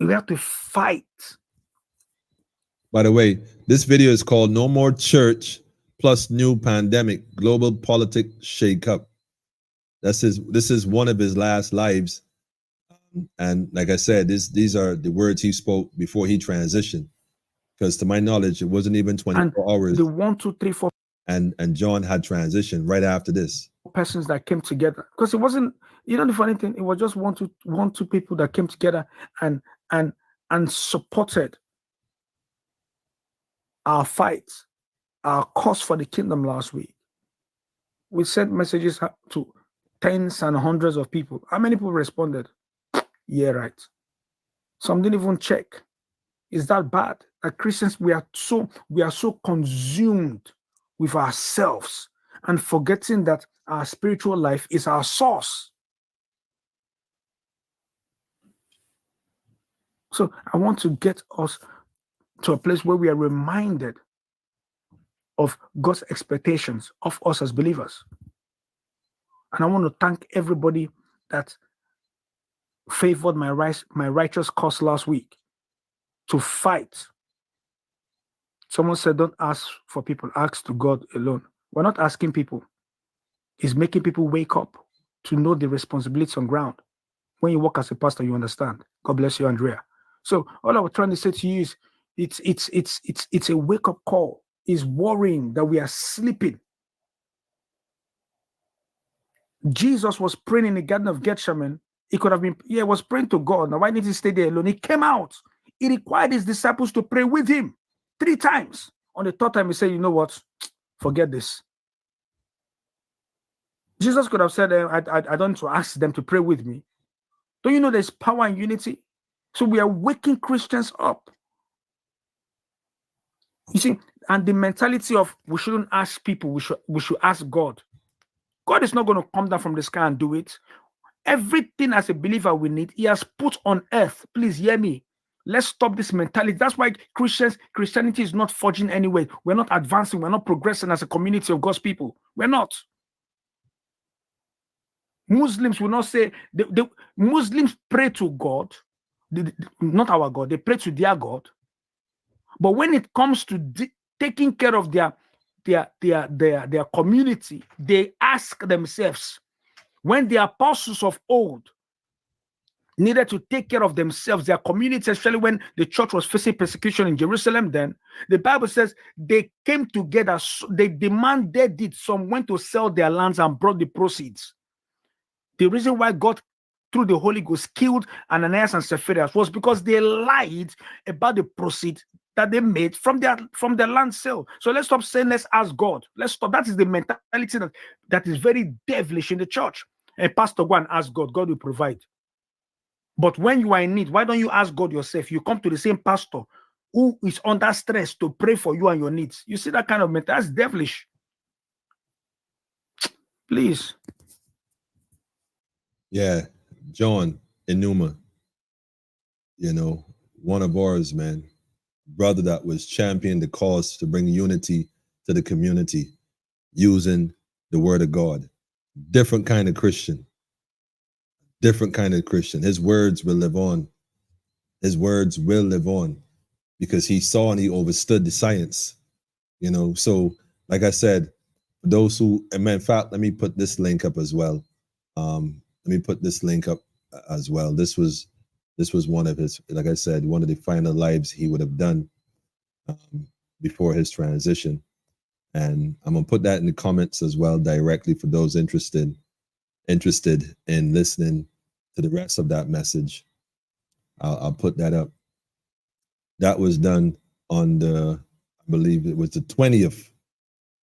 We have to fight. By the way, this video is called No More Church Plus New Pandemic Global Politics Shake Up. This is one of his last lives. And like I said, these are the words he spoke before he transitioned. Because to my knowledge, it wasn't even 24 hours. The 1, 2, 3, 4 and John had transitioned right after this. persons that came together. Because it wasn't, you know, the funny thing, it was just one, two people that came together and supported our fight, our cause for the kingdom last week. We sent messages to tens and hundreds of people. How many people responded? Yeah, right. Some didn't even check. Is that bad? That Christians, we are so consumed with ourselves and forgetting that our spiritual life is our source. So I want to get us to a place where we are reminded of God's expectations of us as believers. And I want to thank everybody that favored my righteous cause last week to fight. Someone said, don't ask for people, ask to God alone. We're not asking people. It's making people wake up to know the responsibilities on ground. When you work as a pastor, you understand. God bless you, Andrea. So all I was trying to say to you is it's a wake-up call. It's worrying that we are sleeping. Jesus was praying in the Garden of Gethsemane. He could have been, was praying to God. Now, why did he stay there alone? He came out. He required his disciples to pray with him 3 times. On the 3rd time, he said, you know what? Forget this. Jesus could have said, I don't need to ask them to pray with me. Don't you know there's power in unity? So we are waking Christians up. You see, and the mentality of we shouldn't ask people, we should ask God. God is not going to come down from the sky and do it. Everything as a believer we need, he has put on earth. Please hear me. Let's stop this mentality. That's why Christianity is not forging anywhere. We're not advancing. We're not progressing as a community of God's people. We're not. Muslims will not say, the Muslims pray to God, not our God. They pray to their God. But when it comes to taking care of their community, they ask themselves, when the apostles of old needed to take care of themselves, their community, especially when the church was facing persecution in Jerusalem, then the Bible says they came together, they demanded it. Some went to sell their lands and brought the proceeds. The reason why God, through the Holy Ghost, killed Ananias and Sapphira was because they lied about the proceeds that they made from their land sale. So let's stop saying, let's ask God. Let's stop. That is the mentality that is very devilish in the church. A pastor, go and ask God. God will provide. But when you are in need, why don't you ask God yourself? You come to the same pastor who is under stress to pray for you and your needs. You see that kind of mentality? That's devilish. Please. Yeah, John Enumah, one of ours, man, brother that was championing the cause to bring unity to the community using the word of God. Different kind of Christian. His words will live on. His words will live on because he saw and he overstood the science, So like I said, for those who, and in fact, let me put this link up as well. This was one of his, like I said, one of the final lives he would have done before his transition. And I'm gonna put that in the comments as well directly for those interested in listening to the rest of that message. I'll put that up. That was done on I believe it was the 20th,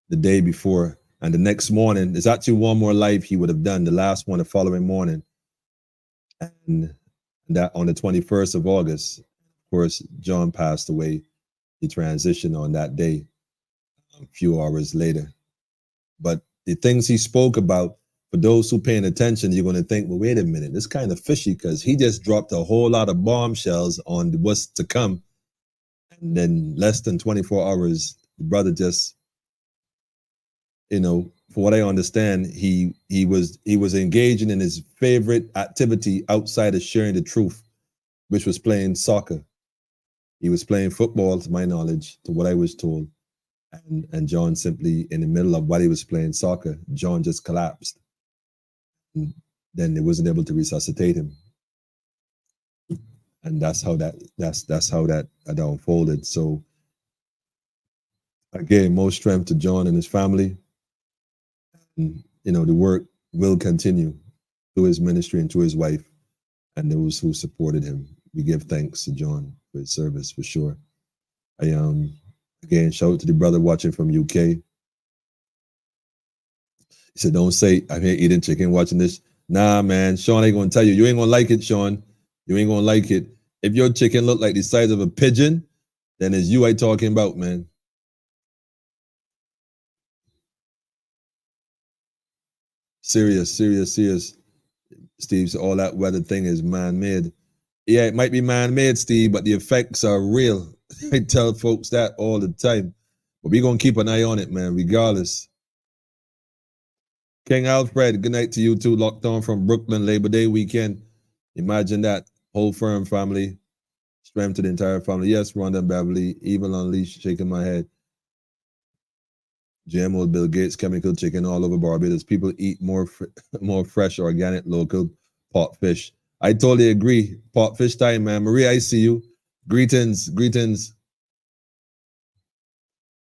the day before. And the next morning, there's actually one more live he would have done, the last one the following morning. And that on the 21st of August, of course, John passed away. He transitioned on that day, a few hours later. But the things he spoke about, for those who paying attention, you're going to think, well, wait a minute, this kind of fishy because he just dropped a whole lot of bombshells on what's to come. And then less than 24 hours, the brother just you know, for what I understand, he was engaging in his favorite activity outside of sharing the truth, which was playing soccer. He was playing football, to my knowledge, to what I was told. And John simply, in the middle of what he was playing soccer, John just collapsed. And then they wasn't able to resuscitate him. And that's how that unfolded. So again, most strength to John and his family. And, you know, the work will continue through his ministry and to his wife and those who supported him. We give thanks to John for his service, for sure. I again, shout out to the brother watching from UK. He said, don't say I'm here eating chicken watching this. Nah, man, Sean ain't gonna tell you. You ain't gonna like it, Sean. You ain't gonna like it. If your chicken look like the size of a pigeon, then it's you I talking about, man. Serious. Steve, so all that weather thing is man-made. Yeah, it might be man-made, Steve, but the effects are real. I tell folks that all the time. But we're going to keep an eye on it, man, regardless. King Alfred, good night to you too. Locked on from Brooklyn, Labor Day weekend. Imagine that. Whole firm family. Strength to the entire family. Yes, Rhonda and Beverly. Evil Unleashed, shaking my head. GMO, Bill Gates, chemical chicken all over Barbados. People eat more fresh, organic, local pot fish. I totally agree. Pot fish time, man. Maria, I see you. Greetings.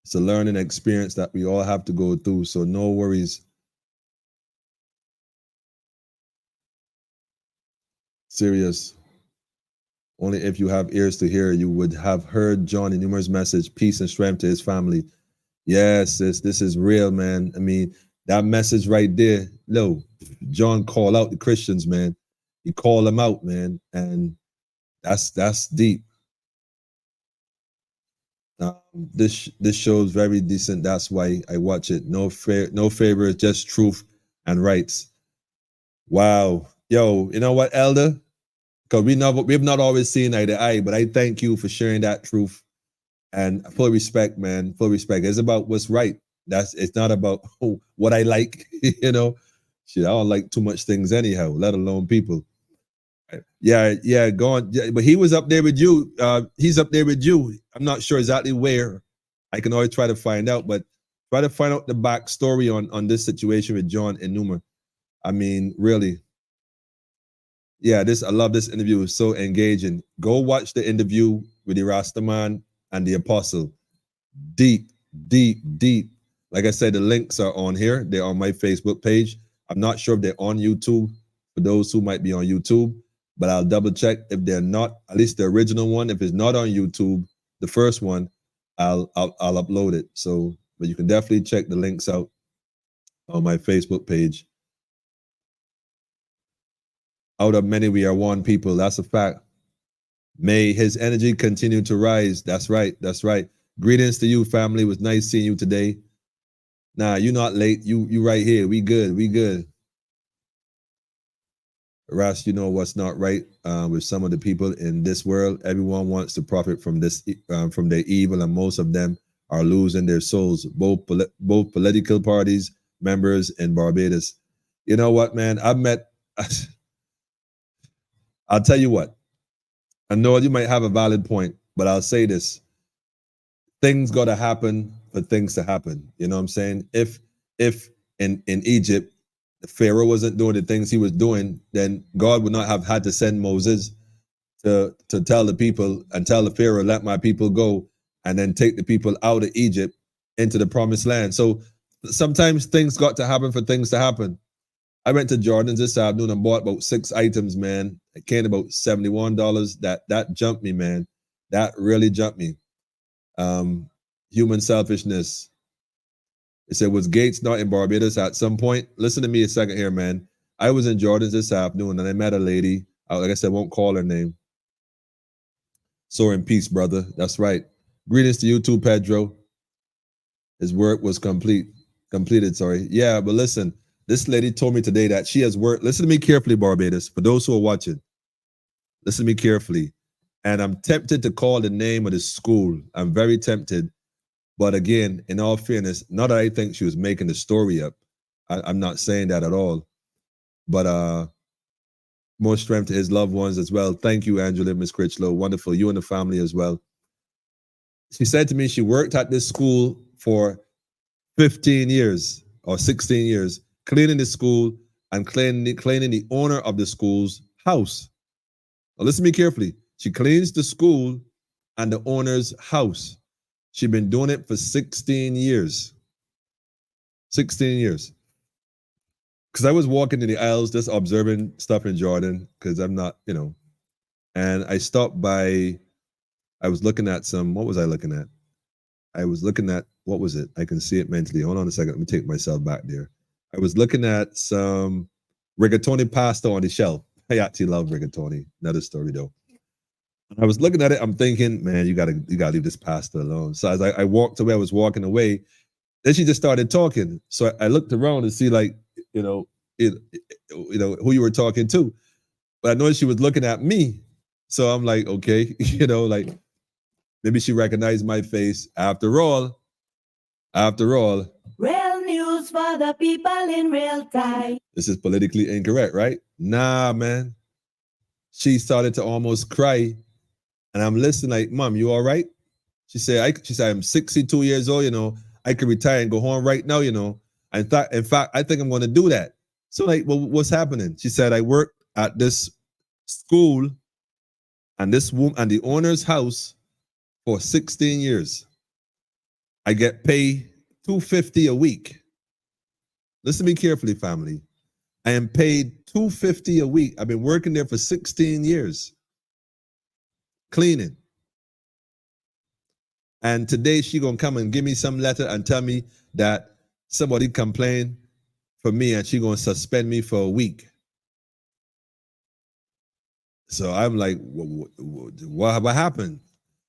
It's a learning experience that we all have to go through, so no worries. Serious. Only if you have ears to hear, you would have heard John Enumah's message, peace and strength to his family. Yes, this is real, man. I mean, that message right there, no, John called out the Christians, man. He called them out, man, and that's deep. This show is very decent. That's why I watch it. No favor, just truth and rights. Wow, yo, you know what, Elder? Because we've not always seen eye to eye, but I thank you for sharing that truth. And full respect, man. Full respect. It's about what's right. It's not about what I like, you know. Shit, I don't like too much things anyhow, let alone people. Yeah, go on. Yeah, but he was up there with you. He's up there with you. I'm not sure exactly where. I can always try to find out, but try to find out the backstory on this situation with John Enumah. I mean, really. Yeah, I love this interview. It's so engaging. Go watch the interview with the Rastaman and the Apostle. Deep. Like I said, the links are on here. They're on my Facebook page. I'm not sure if they're on YouTube for those who might be on YouTube, but I'll double check if they're not, at least the original one. If it's not on YouTube, the first one, I'll upload it. So, but you can definitely check the links out on my Facebook page. Out of many, we are one people. That's a fact. May his energy continue to rise. That's right. Greetings to you, family. It was nice seeing you today. Nah, you're not late. You right here. We good. Ras, you know what's not right with some of the people in this world. Everyone wants to profit from this, from their evil, and most of them are losing their souls. Both political parties, members in Barbados. You know what, man? I'll tell you what. I know you might have a valid point, but I'll say this. Things got to happen for things to happen. You know what I'm saying? If in Egypt, the Pharaoh wasn't doing the things he was doing, then God would not have had to send Moses to tell the people and tell the Pharaoh, let my people go, and then take the people out of Egypt into the promised land. So sometimes things got to happen for things to happen. I went to Jordan's this afternoon and bought about 6 items, man. It came about $71. That jumped me, man. That really jumped me. Human selfishness. It said, was Gates not in Barbados at some point? Listen to me a second here, man. I was in Jordan's this afternoon and I met a lady. Like I said, I won't call her name. Soar in peace, brother. That's right. Greetings to you too, Pedro. His work was completed, sorry. Yeah, but listen, this lady told me today that she has worked. Listen to me carefully, Barbados. For those who are watching, listen to me carefully. And I'm tempted to call the name of the school. I'm very tempted. But again, in all fairness, not that I think she was making the story up. I'm not saying that at all. But more strength to his loved ones as well. Thank you, Angela, Miss Critchlow. Wonderful. You and the family as well. She said to me she worked at this school for 15 years or 16 years, cleaning the school and cleaning the owner of the school's house. Now listen to me carefully. She cleans the school and the owner's house. She's been doing it for 16 years. 16 years. Because I was walking in the aisles just observing stuff in Jordan, because I'm not, and I stopped by, I was looking at what was I looking at? I was looking at, what was it? I can see it mentally. Hold on a second. Let me take myself back there. I was looking at some rigatoni pasta on the shelf. I actually love rigatoni. Another story though. I was looking at it. I'm thinking, man, you gotta leave this pasta alone. So as I walked away, I was walking away. Then she just started talking. So I looked around to see, like, who you were talking to. But I noticed she was looking at me. So I'm like, okay, like maybe she recognized my face. After all. Real news for the people in real time. This is politically incorrect, right? Nah, man. She started to almost cry. And I'm listening like, Mom, you all right? She said, I'm 62 years old, I could retire and go home right now, In fact, I think I'm going to do that. So like, well, what's happening? She said, I worked at this school and this woman and the owner's house for 16 years. I get paid $250 a week. Listen to me carefully, family. I am paid $250 a week. I've been working there for 16 years. Cleaning. And today she gonna come and give me some letter and tell me that somebody complained for me and she gonna suspend me for a week. So I'm like, what happened?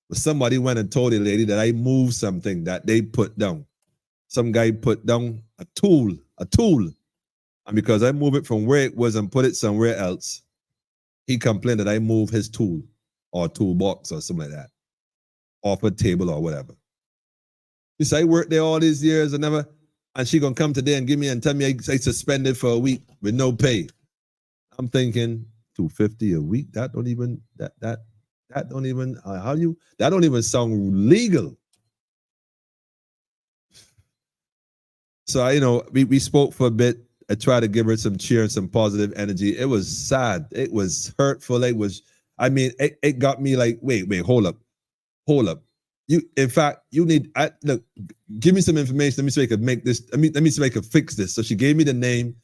Well, somebody went and told the lady that I moved something that they put down. Some guy put down a tool. And because I moved it from where it was and put it somewhere else, he complained that I moved his tool or toolbox or something like that off a table or whatever. He said, I worked there all these years and she gonna come today and give me and tell me I suspended for a week with no pay. I'm thinking $250 a week. That don't even sound legal. So we spoke for a bit. I tried to give her some cheer and some positive energy. It was sad. It was hurtful. It got me like, wait, hold up. Look, give me some information. Let me see if I could make this. Let me see if I could fix this. So she gave me the name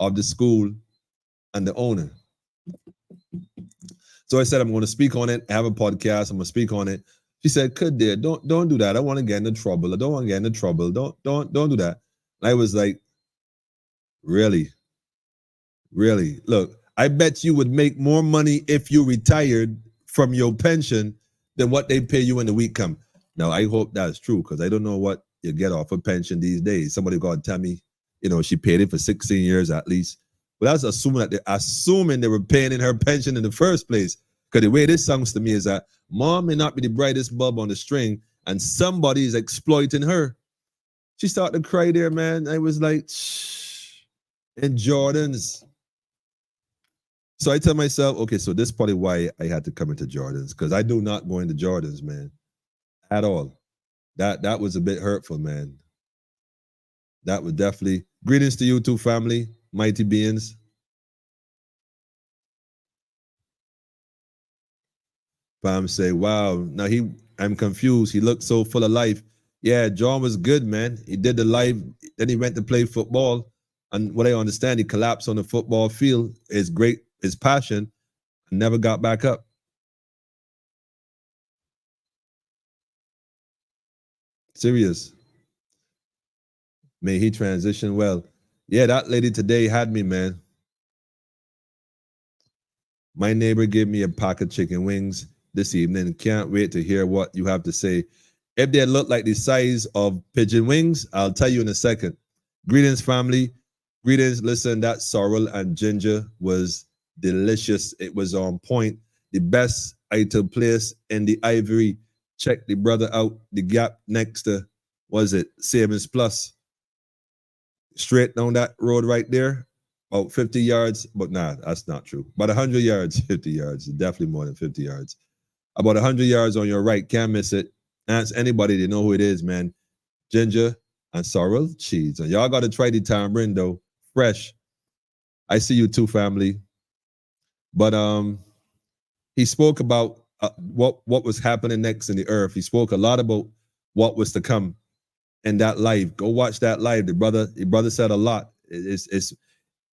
of the school and the owner. So I said, I'm going to speak on it. I have a podcast. I'm going to speak on it. She said, dear, don't do that. I want to get into trouble. I don't want to get into trouble. Don't do that. And I was like, really? Look, I bet you would make more money if you retired from your pension than what they pay you when the week come. Now, I hope that's true because I don't know what you get off a pension these days. Somebody got to tell me, she paid it for 16 years at least. But that's assuming they were paying in her pension in the first place. Because the way this sounds to me is that Mom may not be the brightest bulb on the string and somebody is exploiting her. She started to cry there, man. I was like, shh. In Jordans. So I tell myself, okay, so this is probably why I had to come into Jordans, because I do not go into Jordans, man, at all. That was a bit hurtful, man. That was definitely. Greetings to you too, family, mighty beings. Pam say, wow, now I'm confused. He looked so full of life. Yeah, John was good, man. He did the live, then he went to play football. And what I understand, he collapsed on the football field. His passion, and never got back up. Serious. May he transition well. Yeah, that lady today had me, man. My neighbor gave me a pack of chicken wings this evening. Can't wait to hear what you have to say. If they look like the size of pigeon wings, I'll tell you in a second. Greetings, family. Greetings. Listen, that sorrel and ginger was delicious. It was on point. The best item place in the Ivory. Check the brother out. The gap next to was it Savings Plus, straight down that road right there, about 50 yards. But nah, that's not true. About 100 yards, 50 yards, definitely more than 50 yards. About 100 yards on your right, can't miss it. Ask anybody, they know who it is, man. Ginger and sorrel cheese. And y'all got to try the tamarindo, fresh. I see you too, family. But he spoke about what was happening next in the earth. He spoke a lot about what was to come in that live. Go watch that live. The brother said a lot. It's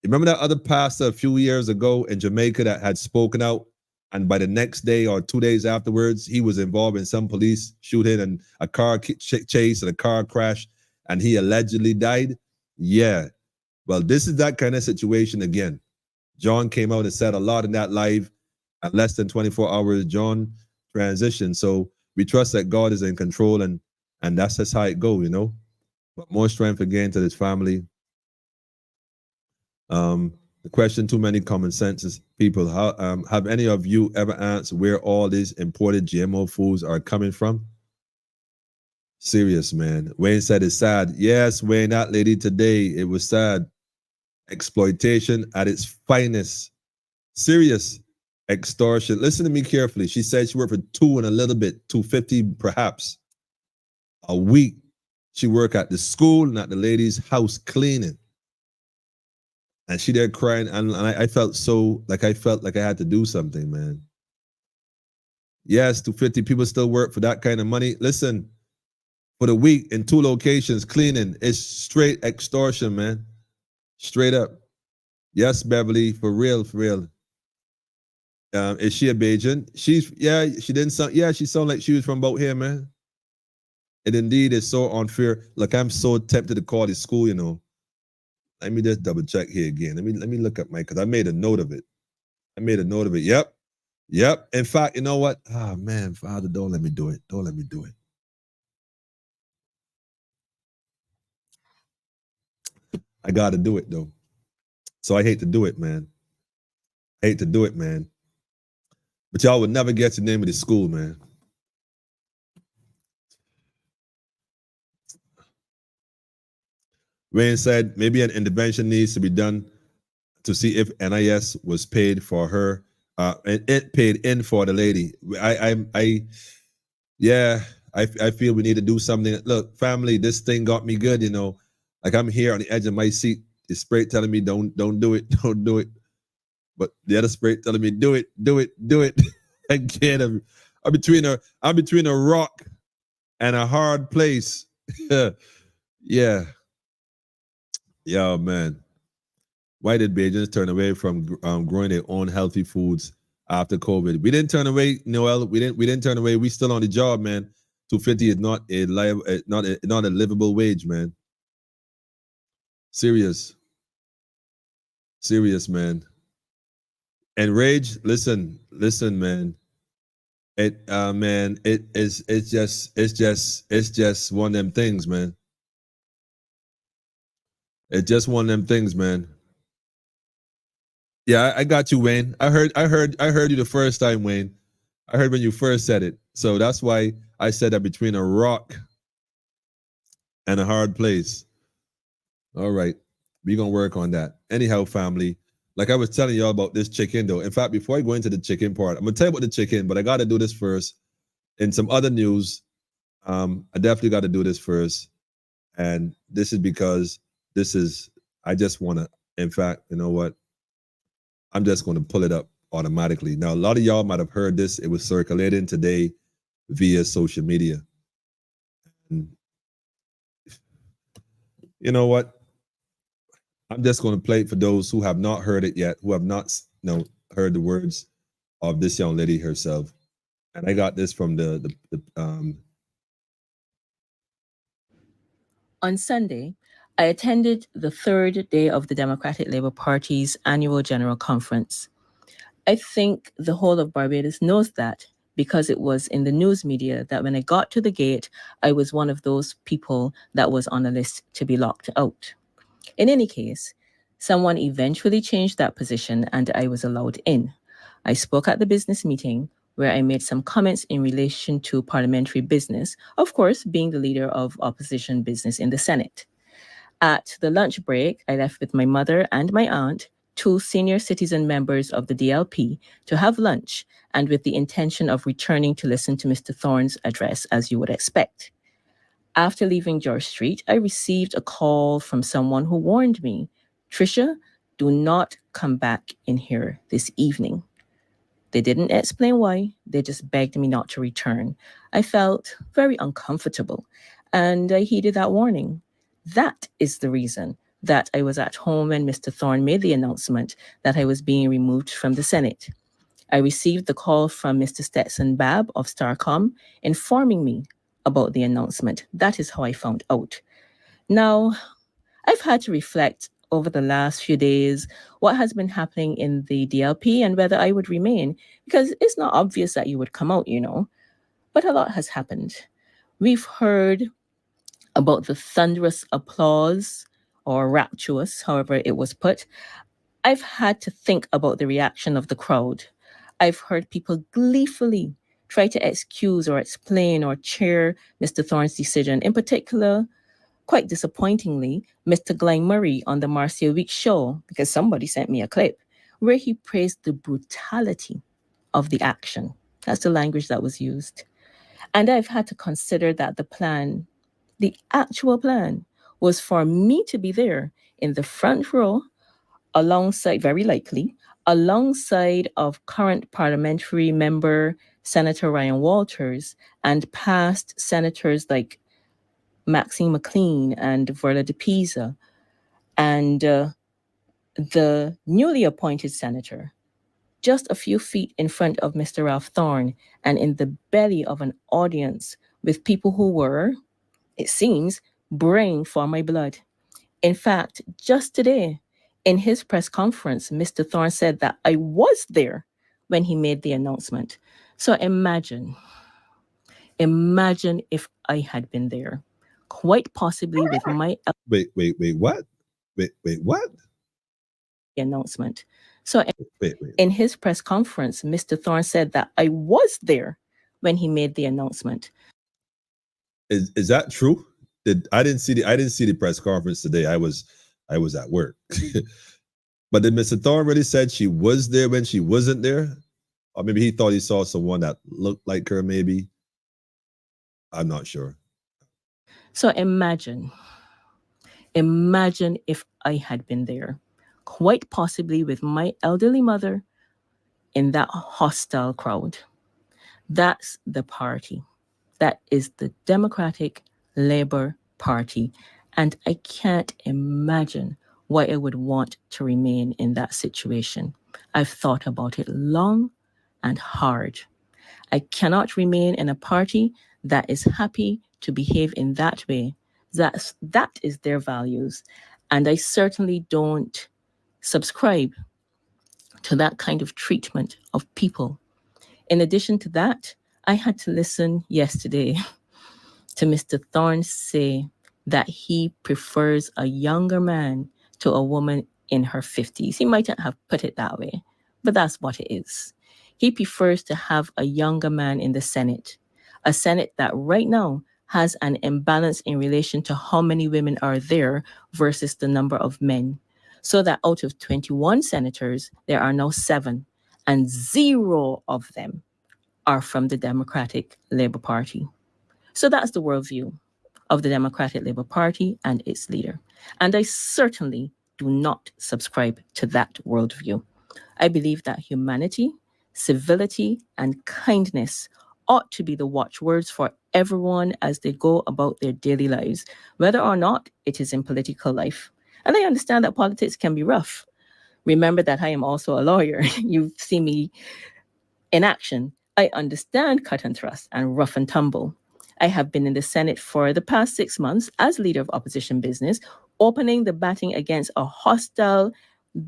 remember that other pastor a few years ago in Jamaica that had spoken out, and by the next day or 2 days afterwards, he was involved in some police shooting and a car chase and a car crash, and he allegedly died? Yeah. Well, this is that kind of situation again. John came out and said a lot in that live. At less than 24 hours, John transitioned. So we trust that God is in control, and that's just how it go, you know. But more strength again to this family. The question, too many common senses people. Have any of you ever asked where all these imported GMO foods are coming from? Serious, man. Wayne said it's sad. Yes, Wayne, that lady today, it was sad. Exploitation at its finest. Serious extortion. Listen to me carefully. She said she worked for $250 perhaps a week. She worked at the school and at the lady's house cleaning. And she there crying, and I felt like I had to do something, man. Yes, 250 people still work for that kind of money. Listen, for the week in 2 locations cleaning, it's straight extortion, man. Straight up. Yes, Beverly, for real, for real. Is she a Bajan? She sound like she was from about here, man. It indeed is so unfair. Like, I'm so tempted to call this school, you know. Let me just double check here again. Let me look up because I made a note of it. Yep. In fact, you know what? Ah, man, Father, don't let me do it. Don't let me do it. I got to do it, though. So I hate to do it, man. But y'all would never guess the name of the school, man. Wayne said maybe an intervention needs to be done to see if NIS was paid for her, and it paid in for the lady. I feel we need to do something. Look, family, this thing got me good, you know. Like, I'm here on the edge of my seat. The spirit telling me don't do it, don't do it. But the other spirit telling me do it. Again, I'm between a rock and a hard place. Yeah. Yeah, man. Why did Bajans turn away from growing their own healthy foods after COVID? We didn't turn away, Noel. We didn't turn away. We still on the job, man. 250 is not a livable wage, man. Serious, man. And Rage, listen, man. It's just one of them things, man. It's just one of them things, man. Yeah, I got you, Wayne. I heard you the first time, Wayne. I heard when you first said it. So that's why I said that between a rock and a hard place. All right. We're going to work on that. Anyhow, family, like I was telling y'all about this chicken, though. In fact, before I go into the chicken part, I'm going to tell you about the chicken, but I got to do this first. In some other news, I definitely got to do this first. And this is because I just want to, in fact, you know what? I'm just going to pull it up automatically. Now, a lot of y'all might have heard this. It was circulating today via social media. And you know what? I'm just going to play it for those who have not heard it yet, who have not heard the words of this young lady herself. And I got this from On Sunday, I attended the 3rd day of the Democratic Labour Party's annual General Conference. I think the whole of Barbados knows that, because it was in the news media that when I got to the gate, I was one of those people that was on a list to be locked out. In any case, someone eventually changed that position and I was allowed in. I spoke at the business meeting, where I made some comments in relation to parliamentary business, of course, being the leader of opposition business in the Senate. At the lunch break, I left with my mother and my aunt, two senior citizen members of the DLP, to have lunch, and with the intention of returning to listen to Mr. Thorne's address, as you would expect. After leaving George Street, I received a call from someone who warned me, "Trisha, do not come back in here this evening." They didn't explain why, they just begged me not to return. I felt very uncomfortable, and I heeded that warning. That is the reason that I was at home when Mr. Thorne made the announcement that I was being removed from the Senate. I received the call from Mr. Stetson Babb of Starcom informing me about the announcement. That is how I found out. Now, I've had to reflect over the last few days what has been happening in the DLP and whether I would remain, because it's not obvious that you would come out, but a lot has happened. We've heard about the thunderous applause, or rapturous, however it was put. I've had to think about the reaction of the crowd. I've heard people gleefully try to excuse or explain or cheer Mr. Thorne's decision. In particular, quite disappointingly, Mr. Glenn Murray on the Marcia Week show, because somebody sent me a clip, where he praised the brutality of the action. That's the language that was used. And I've had to consider that the actual plan, was for me to be there in the front row, alongside, very likely, alongside of current parliamentary member Senator Ryan Walters and past senators like Maxine McLean and Verla De Pisa, and the newly appointed senator, just a few feet in front of Mr. Ralph Thorne, and in the belly of an audience with people who were, it seems, braying for my blood. In fact, just today, in his press conference, Mr. Thorne said that I was there when he made the announcement. So imagine if I had been there, quite possibly with my Wait, what? Wait, what? announcement. So Wait. in his press conference, Mr. Thorne said that I was there when he made the announcement. Is that true? I didn't see the press conference today. I was at work. But did Mr. Thorne really said she was there when she wasn't there? Or maybe he thought he saw someone that looked like her, maybe. I'm not sure. So imagine if I had been there, quite possibly with my elderly mother in that hostile crowd. That's the party. That is the Democratic Labour Party. And I can't imagine why I would want to remain in that situation. I've thought about it long and hard. I cannot remain in a party that is happy to behave in that way. That is their values. And I certainly don't subscribe to that kind of treatment of people. In addition to that, I had to listen yesterday to Mr. Thorne say that he prefers a younger man to a woman in her 50s. He mightn't have put it that way, but that's what it is. He prefers to have a younger man in the Senate, a Senate that right now has an imbalance in relation to how many women are there versus the number of men. So that out of 21 senators, there are now 7, and 0 of them are from the Democratic Labour Party. So that's the worldview of the Democratic Labour Party and its leader. And I certainly do not subscribe to that worldview. I believe that humanity, civility, and kindness ought to be the watchwords for everyone as they go about their daily lives, whether or not it is in political life. And I understand that politics can be rough. Remember that I am also a lawyer. You've seen me in action. I understand cut and thrust and rough and tumble. I have been in the Senate for the past 6 months as leader of opposition business, opening the batting against a hostile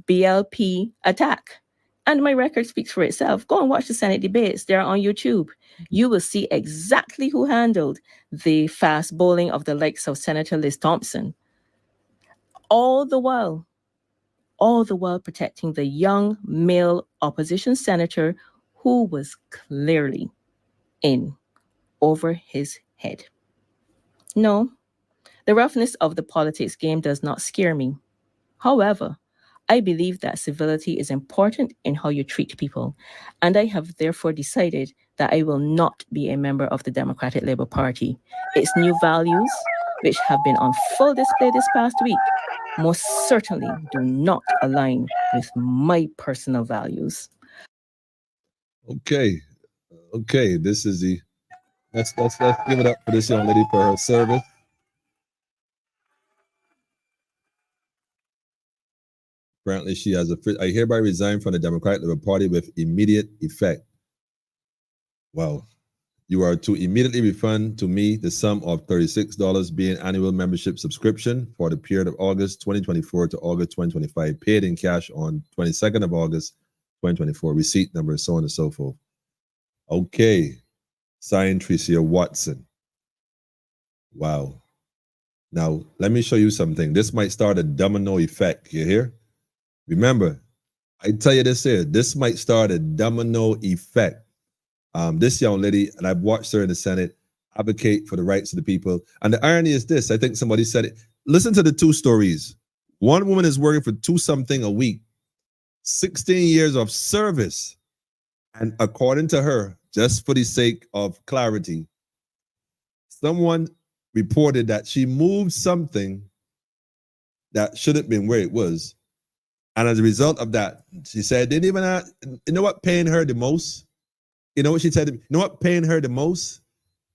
BLP attack. And my record speaks for itself. Go and watch the Senate debates. They're on YouTube. You will see exactly who handled the fast bowling of the likes of Senator Liz Thompson. All the while protecting the young male opposition senator who was clearly in over his head. No, the roughness of the politics game does not scare me. However, I believe that civility is important in how you treat people, and I have therefore decided that I will not be a member of the Democratic Labour Party. Its new values, which have been on full display this past week, most certainly do not align with my personal values. Okay. Okay. This is the let's give it up for this young lady for her service. Apparently, she has I hereby resign from the Democratic Labour Party with immediate effect. Wow. You are to immediately refund to me the sum of $36 being annual membership subscription for the period of August 2024 to August 2025, paid in cash on 22nd of August 2024, receipt number, so on and so forth. Okay. Signed, Tricia Watson. Wow. Now, let me show you something. This might start a domino effect. You hear? Remember, I tell you this here. This might start a domino effect. This young lady, and I've watched her in the Senate, advocate for the rights of the people. And the irony is this, I think somebody said it. Listen to the two stories. One woman is working for $2-something a week, 16 years of service. And according to her, just for the sake of clarity, someone reported that she moved something that should have been where it was. And as a result of that, she said, didn't even ask, you know what paying her the most? You know what she said? You know what paying her the most?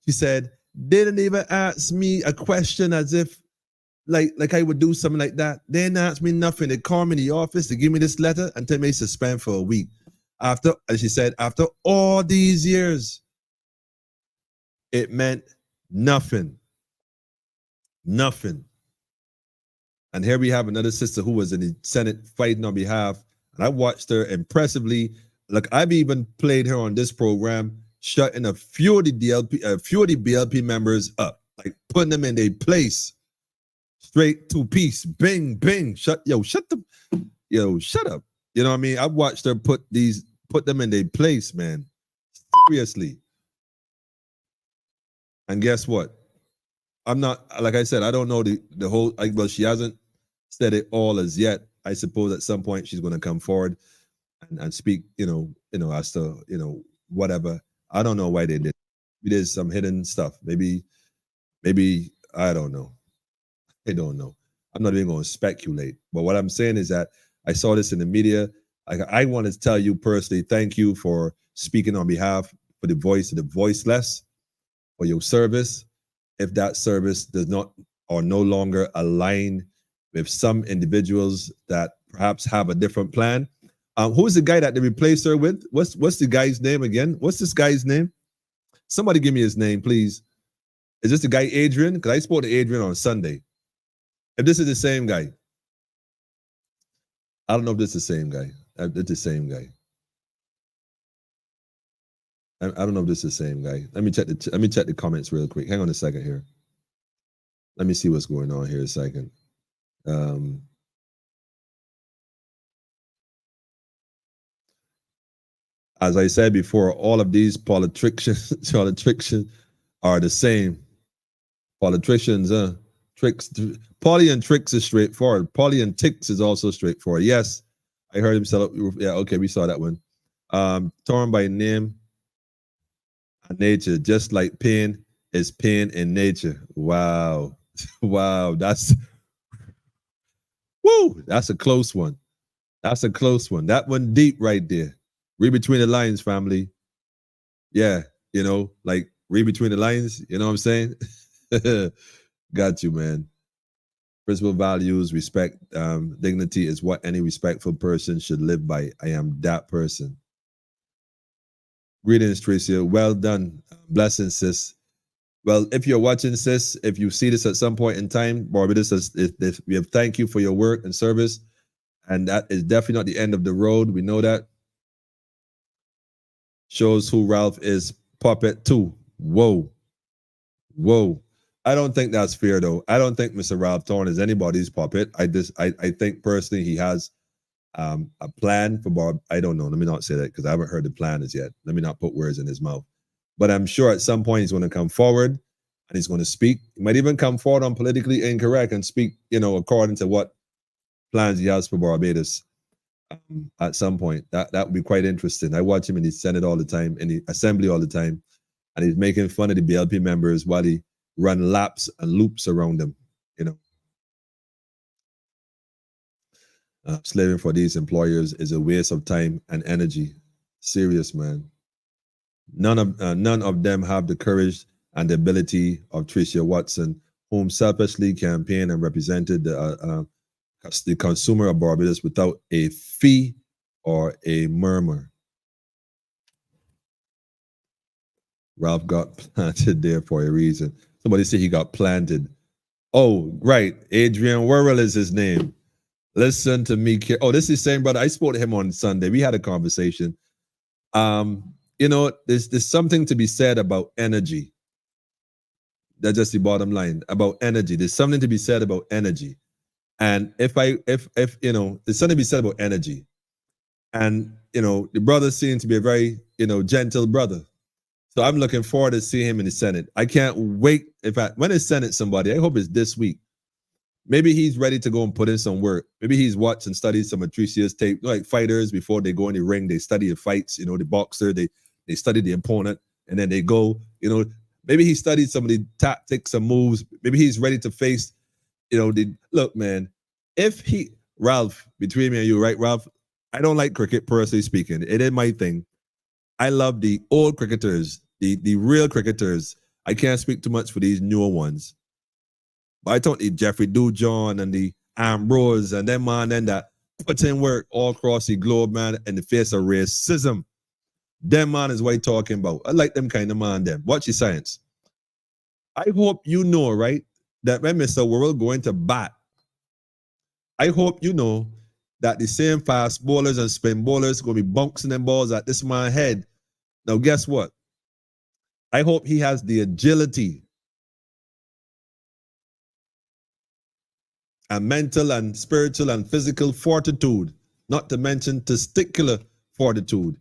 She said, didn't even ask me a question as if like I would do something like that. They didn't ask me nothing. They called me in the office to give me this letter and tell me to suspend for a week. After, as she said, after all these years, it meant nothing. Nothing. And here we have another sister who was in the Senate fighting on behalf. And I watched her impressively. Look, I've even played her on this program, shutting a few of the BLP members up, like putting them in their place, straight to peace. Bing, bing. Shut up. You know what I mean? I've watched her put them in their place, man. Seriously. And guess what? I'm not, like I said, I don't know the whole, well, she hasn't said it all as yet. I suppose at some point she's going to come forward and speak, you know, as to, whatever. I don't know why they did. Maybe there's some hidden stuff. Maybe, I don't know. I don't know. I'm not even going to speculate. But what I'm saying is that I saw this in the media. I want to tell you personally, thank you for speaking on behalf for the voice of the voiceless, for your service. If that service does not or no longer align with some individuals that perhaps have a different plan. Who's the guy that they replaced her with? What's the guy's name again? What's this guy's name? Somebody give me his name, please. Is this the guy Adrian? Because I spoke to Adrian on Sunday. If this is the same guy, I don't know if this is the same guy. It's the same guy. I don't know if this is the same guy. Let me check the comments real quick. Hang on a second here. Let me see what's going on here a second. As I said before, all of these politicians are the same. Politicians, tricks. Polly and tricks is straightforward. Polly and ticks is also straightforward. Yes, I heard him sell it. Yeah, okay, we saw that one. Torn by name and nature, just like pain is pain in nature. Wow. Wow, that's a close one. That's a close one. That one deep right there. Read between the lines, family. Yeah, like read between the lines, you know what I'm saying? Got you, man. Principal values, respect, dignity is what any respectful person should live by. I am that person. Greetings, Tricia. Well done. Blessings, sis. Well, if you're watching, sis, if you see this at some point in time, Barbados, we have thank you for your work and service. And that is definitely not the end of the road. We know that. Shows who Ralph is puppet too. Whoa. I don't think that's fair, though. I don't think Mr. Ralph Thorne is anybody's puppet. I think personally he has a plan for Barb. I don't know. Let me not say that because I haven't heard the plan as yet. Let me not put words in his mouth. But I'm sure at some point he's going to come forward and he's going to speak. He might even come forward on Politically Incorrect and speak, according to what plans he has for Barbados. At some point, that would be quite interesting. I watch him in the Senate all the time, in the Assembly all the time, and he's making fun of the BLP members while he run laps and loops around them. Slaving for these employers is a waste of time and energy. Serious, man. None of them have the courage and the ability of Tricia Watson, whom selfishly campaigned and represented the consumer of Barbados without a fee or a murmur. Ralph got planted there for a reason. Somebody said he got planted. Oh, right. Adrian Worrell is his name. Listen to me. Oh, this is the same brother. I spoke to him on Sunday. We had a conversation. There's something to be said about energy. That's just the bottom line about energy. There's something to be said about energy. And if there's something to be said about energy. And, the brother seems to be a very, gentle brother. So I'm looking forward to seeing him in the Senate. I can't wait. In fact, when is Senate somebody? I hope it's this week. Maybe he's ready to go and put in some work. Maybe he's watched and studied some of Tricia's tape. Like fighters, before they go in the ring, they study the fights, the boxer, they study the opponent, and then they go, maybe he studied some of the tactics and moves. Maybe he's ready to face, look, man, Ralph, between me and you, right, Ralph, I don't like cricket, personally speaking. It ain't my thing. I love the old cricketers, the real cricketers. I can't speak too much for these newer ones. But I thought the Jeffrey Dujon and the Ambrose and them man and that put in work all across the globe, man, in the face of racism. Them man is what I'm talking about. I like them kind of man, them. Watch the science. I hope you know, right, that when Mr. Worrell going to bat, I hope you know that the same fast bowlers and spin bowlers going to be bouncing them balls at this man's head. Now, guess what? I hope he has the agility and mental and spiritual and physical fortitude, not to mention testicular fortitude,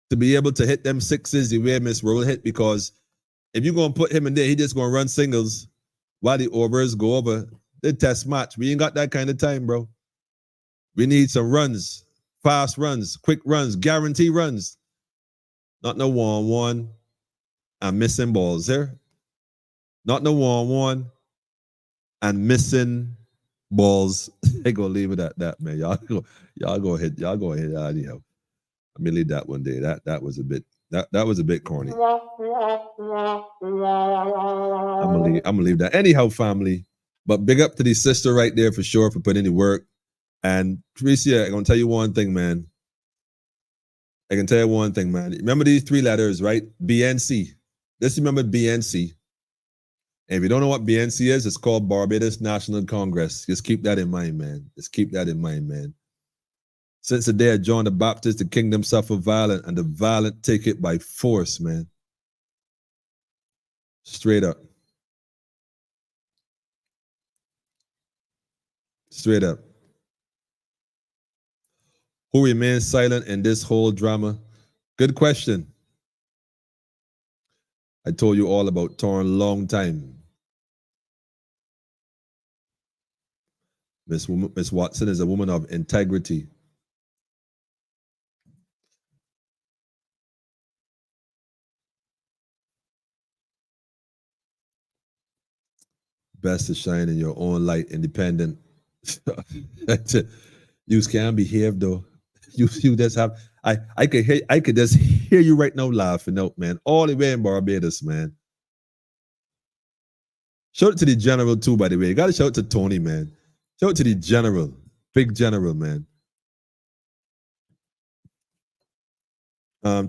to be able to hit them sixes the way Miss Worrell hit, because if you're going to put him in there, he just going to run singles while the overs go over the test match. We ain't got that kind of time, bro. We need some runs, fast runs, quick runs, guarantee runs. Not no 1-1 and missing balls there. Not no 1-1 and missing balls. They gonna leave it at that, man. Y'all go ahead anyhow. Let me leave that one day. That was a bit corny. I'm gonna leave that anyhow, family. But big up to the sister right there for sure for putting in the work. And Tricia, I'm gonna tell you one thing, man. Remember these three letters, right? BNC. Just remember BNC. And if you don't know what BNC is, it's called Barbados National Congress. Just keep that in mind, man. Since the day of John the Baptist, the kingdom suffered violent, and the violent take it by force, man. Straight up. Who remains silent in this whole drama? Good question. I told you all about Torn long time. Miss Watson is a woman of integrity. Best to shine in your own light, independent. You can behave though. You just have. I could just hear you right now laughing out, man. All the way in Barbados, man. Shout out to the general too, by the way. You gotta shout out to Tony, man. Shout out to the general, big general, man.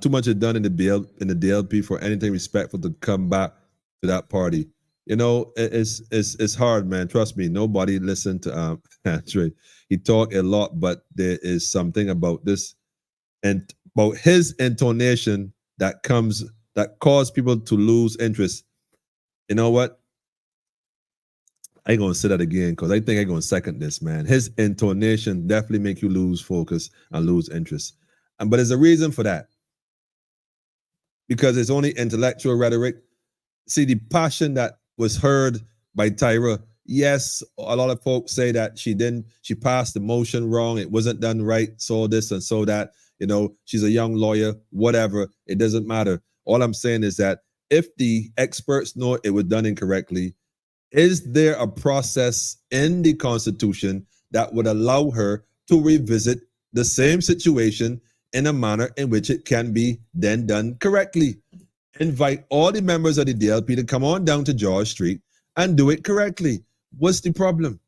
Too much is done in the DLP for anything respectful to come back to that party. It's hard, man. Trust me. Nobody listened to Andre. He talked a lot, but there is something about this and about his intonation that caused people to lose interest. You know what? I ain't gonna say that again because I think I'm gonna second this, man. His intonation definitely make you lose focus and lose interest. But there's a reason for that. Because it's only intellectual rhetoric. See, the passion that was heard by Tyra, yes, a lot of folks say that she passed the motion wrong, it wasn't done right, so this and so that, she's a young lawyer, whatever, it doesn't matter. All I'm saying is that if the experts know it was done incorrectly, is there a process in the Constitution that would allow her to revisit the same situation in a manner in which it can be then done correctly? Invite all the members of the DLP to come on down to George Street and do it correctly. What's the problem?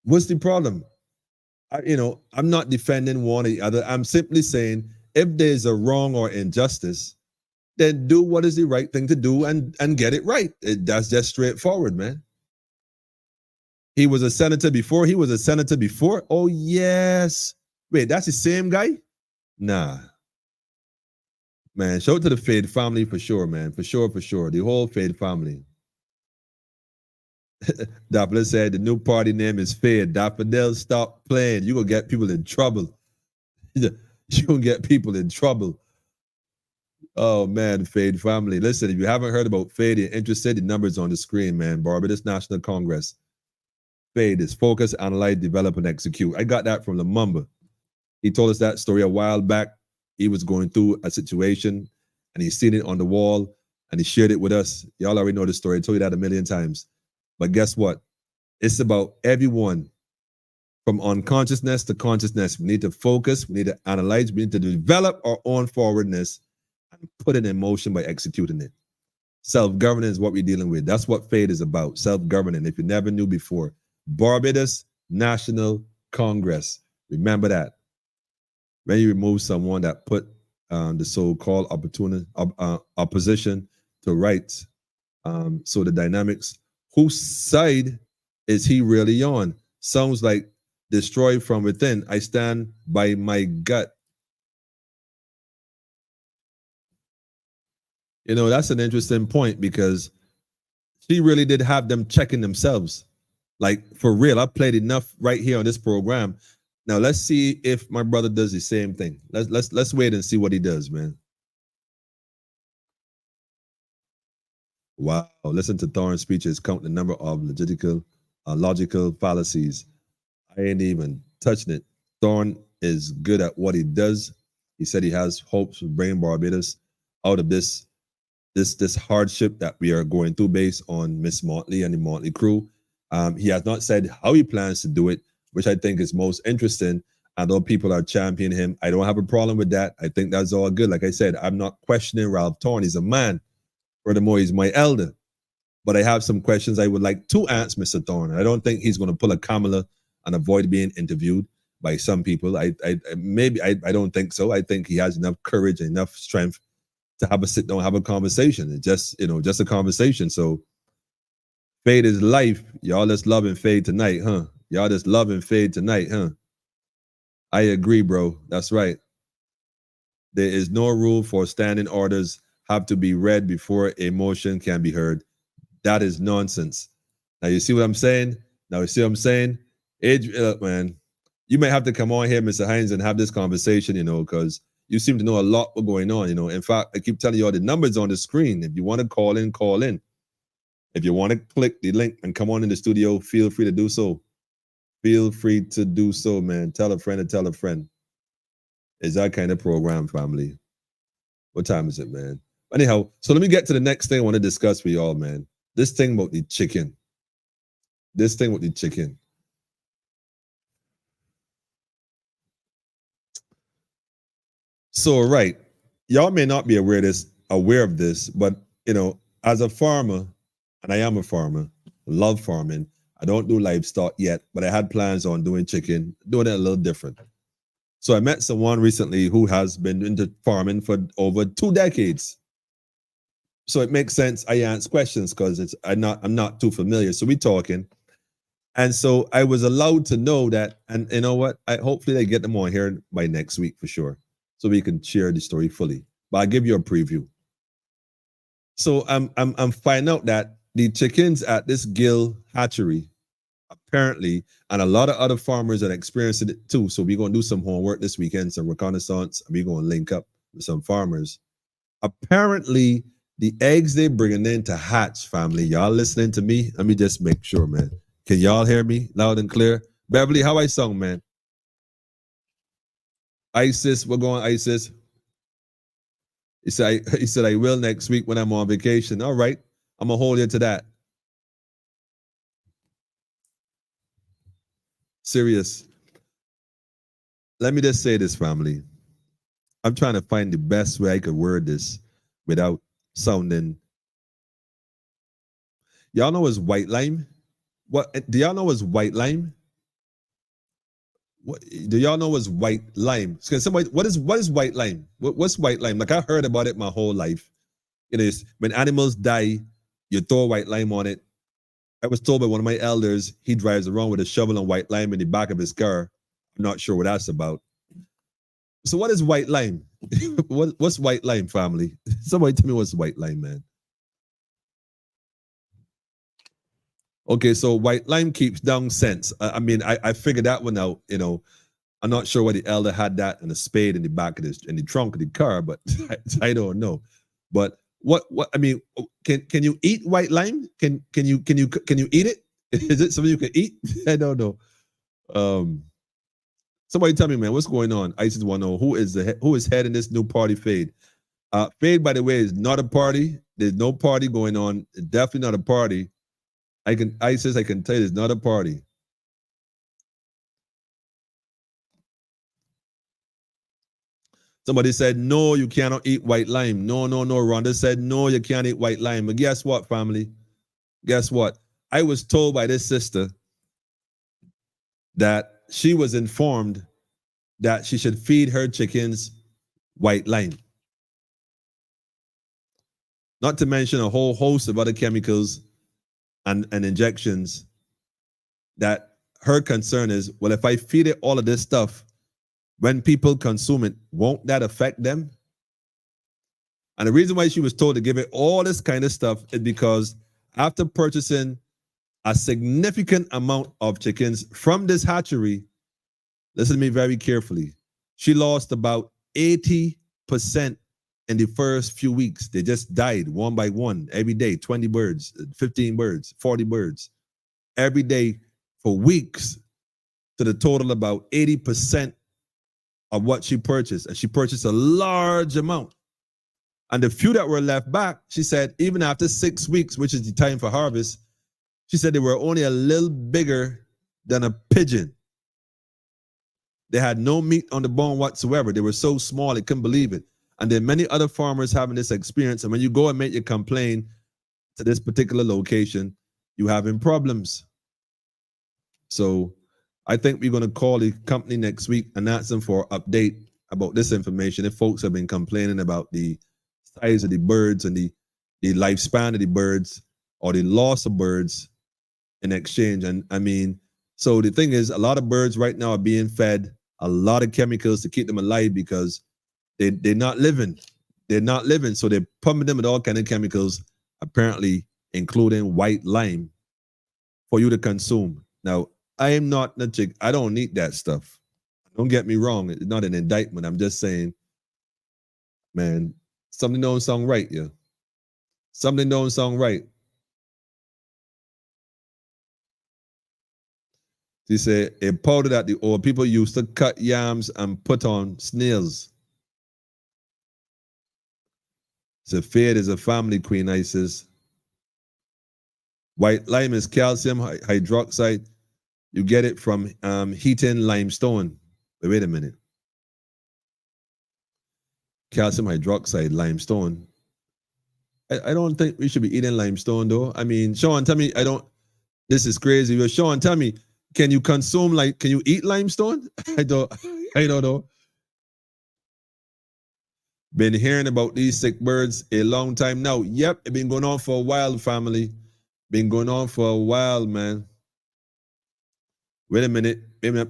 What's the problem? I'm not defending one or the other. I'm simply saying if there's a wrong or injustice, then do what is the right thing to do and get it right. That's just straightforward, man. He was a senator before. Oh, yes. Wait, that's the same guy? Nah. Man, show it to the Fade family for sure, man. For sure. The whole Fade family. Daffodil said the new party name is Fade. Daffodil, stop playing. You're going to get people in trouble. You're going to get people in trouble. Oh, man, Fade family. Listen, if you haven't heard about Fade, you're interested, the numbers on the screen, man. Barbados National Congress. Fade is focus, analyze, develop, and execute. I got that from Lumumba. He told us that story a while back. He was going through a situation and he's seen it on the wall and he shared it with us. Y'all already know the story. I told you that a million times. But guess what? It's about everyone from unconsciousness to consciousness. We need to focus. We need to analyze. We need to develop our own forwardness and put it in motion by executing it. Self-governance is what we're dealing with. That's what Fade is about, self-governing. If you never knew before, Barbados National Congress. Remember that. When you remove someone that put the so-called opposition to rights, so the dynamics, whose side is he really on? Sounds like destroy from within. I stand by my gut. That's an interesting point because she really did have them checking themselves. Like, for real, I played enough right here on this program. Now let's see if my brother does the same thing. Let's wait and see what he does, man. Wow, listen to Thorne's speeches, count the number of logical fallacies. I ain't even touching it. Thorne is good at what he does. He said he has hopes of bringing Barbados out of this hardship that we are going through based on Miss Motley and the Motley crew. He has not said how he plans to do it, which I think is most interesting. Although people are championing him, I don't have a problem with that. I think that's all good. Like I said, I'm not questioning Ralph Thorne. He's a man. Furthermore, he's my elder. But I have some questions I would like to ask Mr. Thorne. I don't think he's going to pull a Kamala and avoid being interviewed by some people. I don't think so. I think he has enough courage and enough strength to have a sit down, have a conversation. It's just a conversation. So Fade is life. Y'all just loving Fade tonight, huh? Y'all just loving Fade tonight, huh? I agree, bro. That's right. There is no rule for standing orders have to be read before a motion can be heard. That is nonsense. Now you see what I'm saying? Man, you may have to come on here, Mr. Hines, and have this conversation, because you seem to know a lot what's going on, In fact, I keep telling you all the numbers on the screen. If you want to call in, call in. If you want to click the link and come on in the studio, feel free to do so. Feel free to do so, man. Tell a friend and tell a friend. It's that kind of program, family. What time is it, man? Anyhow, so let me get to the next thing I want to discuss with y'all, man. This thing about the chicken. So, right. Y'all may not be aware of this, but, as a farmer, and I am a farmer, love farming. I don't do livestock yet, but I had plans on doing chicken, doing it a little different. So I met someone recently who has been into farming for over 2 decades. So it makes sense I ask questions because I'm not too familiar. So we talking. And so I was allowed to know that, and you know what? Hopefully they get them on here by next week for sure. So we can share the story fully. But I'll give you a preview. So I'm finding out that the chickens at this Gill hatchery, apparently, and a lot of other farmers are experiencing it too. So we're going to do some homework this weekend, some reconnaissance, and we're going to link up with some farmers. Apparently, the eggs they bringing in to hatch, family. Y'all listening to me? Let me just make sure, man. Can y'all hear me loud and clear? Beverly, how I sound, man? Isis, we're going, Isis. He said, I will next week when I'm on vacation. All right, I'm going to hold you to that. Serious. Let me just say this, family. I'm trying to find the best way I could word this without sounding. Y'all know what's white lime? What do y'all know what's white lime? What do y'all know what's white lime? Can somebody, what is white lime? What's white lime? Like, I heard about it my whole life. It is when animals die, you throw white lime on it. I was told by one of my elders he drives around with a shovel and white lime in the back of his car. I'm not sure what that's about. So what is white lime? What's white lime, family? Somebody tell me what's white lime, man. Okay, so white lime keeps down scents. I mean, I figured that one out. You know, I'm not sure why the elder had that and a spade in the back of in the trunk of the car, but I don't know. But what I mean, can you eat white lime? Can you eat it? Is it something you can eat? I don't know. Somebody tell me, man, what's going on? I just want to know who is heading this new party fade. Fade, by the way, is not a party. There's no party going on. It's definitely not a party. I can tell you, it's not a party. Somebody said, no, you cannot eat white lime. No. Rhonda said, no, you can't eat white lime. But guess what, family? Guess what? I was told by this sister that she was informed that she should feed her chickens white lime. Not to mention a whole host of other chemicals and injections, that her concern is, well, if I feed it all of this stuff, when people consume it, won't that affect them? And the reason why she was told to give it all this kind of stuff is because after purchasing a significant amount of chickens from this hatchery, listen to me very carefully, she lost about 80% in the first few weeks. They just died one by one every day, 20 birds, 15 birds, 40 birds, every day for weeks, to the total about 80% of what she purchased. And she purchased a large amount. And the few that were left back, she said, even after 6 weeks, which is the time for harvest, she said they were only a little bigger than a pigeon. They had no meat on the bone whatsoever. They were so small, they couldn't believe it. And there are many other farmers having this experience. And when you go and make your complaint to this particular location, you're having problems. So I think we're going to call the company next week and ask them for an update about this information. If folks have been complaining about the size of the birds and the lifespan of the birds or the loss of birds in exchange. And I mean, so the thing is, a lot of birds right now are being fed a lot of chemicals to keep them alive because they're not living. They're not living. So they're pumping them with all kinds of chemicals, apparently including white lime, for you to consume. Now, I am not a chick. I don't need that stuff. Don't get me wrong. It's not an indictment. I'm just saying, man, something don't sound right, yeah. Something don't sound right. She said, a powder that the old people used to cut yams and put on snails. So Fade is a family queen, I says. White lime is calcium hydroxide. You get it from heating limestone. Wait a minute. Calcium hydroxide, limestone. I don't think we should be eating limestone, though. I mean, Sean, tell me, this is crazy. But Sean, tell me, can you eat limestone? I don't know. Been hearing about these sick birds a long time now. Yep, it's been going on for a while, family. Been going on for a while, man. Wait a minute.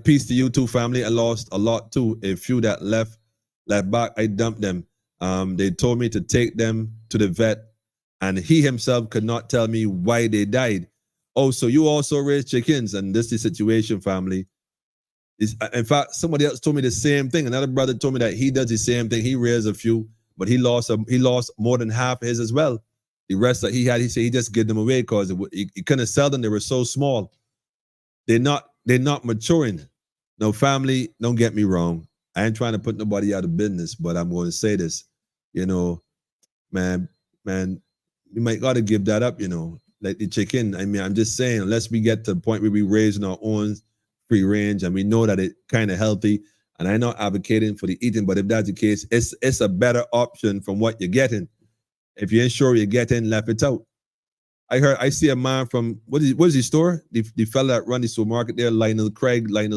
Peace to you too, family. I lost a lot too. A few that left back, I dumped them. They told me to take them to the vet and he himself could not tell me why they died. Oh, so you also raise chickens, and this is the situation, family. In fact, somebody else told me the same thing. Another brother told me that he does the same thing. He rears a few, but he lost more than half his as well. The rest that he had, he said he just gave them away because he couldn't sell them. They were so small. They're not maturing. No, family, don't get me wrong. I ain't trying to put nobody out of business, but I'm going to say this. You know, man, you might got to give that up, you know, like the chicken. I mean, I'm just saying, unless we get to the point where we raising our own free range and we know that it's kind of healthy, and I'm not advocating for the eating, but if that's the case, it's a better option from what you're getting. If you ain't sure you're getting, left it out. I see a man from, what is his store? The fella that run the supermarket there, Lionel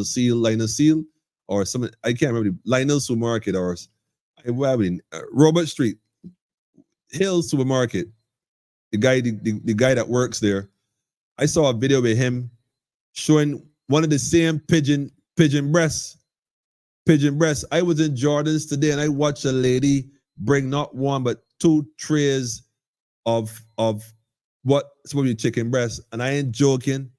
Seal, or something, I can't remember, Lionel Supermarket, or Robert Street, Hill Supermarket, the guy that works there. I saw a video with him showing one of the same pigeon breasts. I was in Jordan's today and I watched a lady bring not one but 2 trays of what supposed to be chicken breast, and I ain't joking.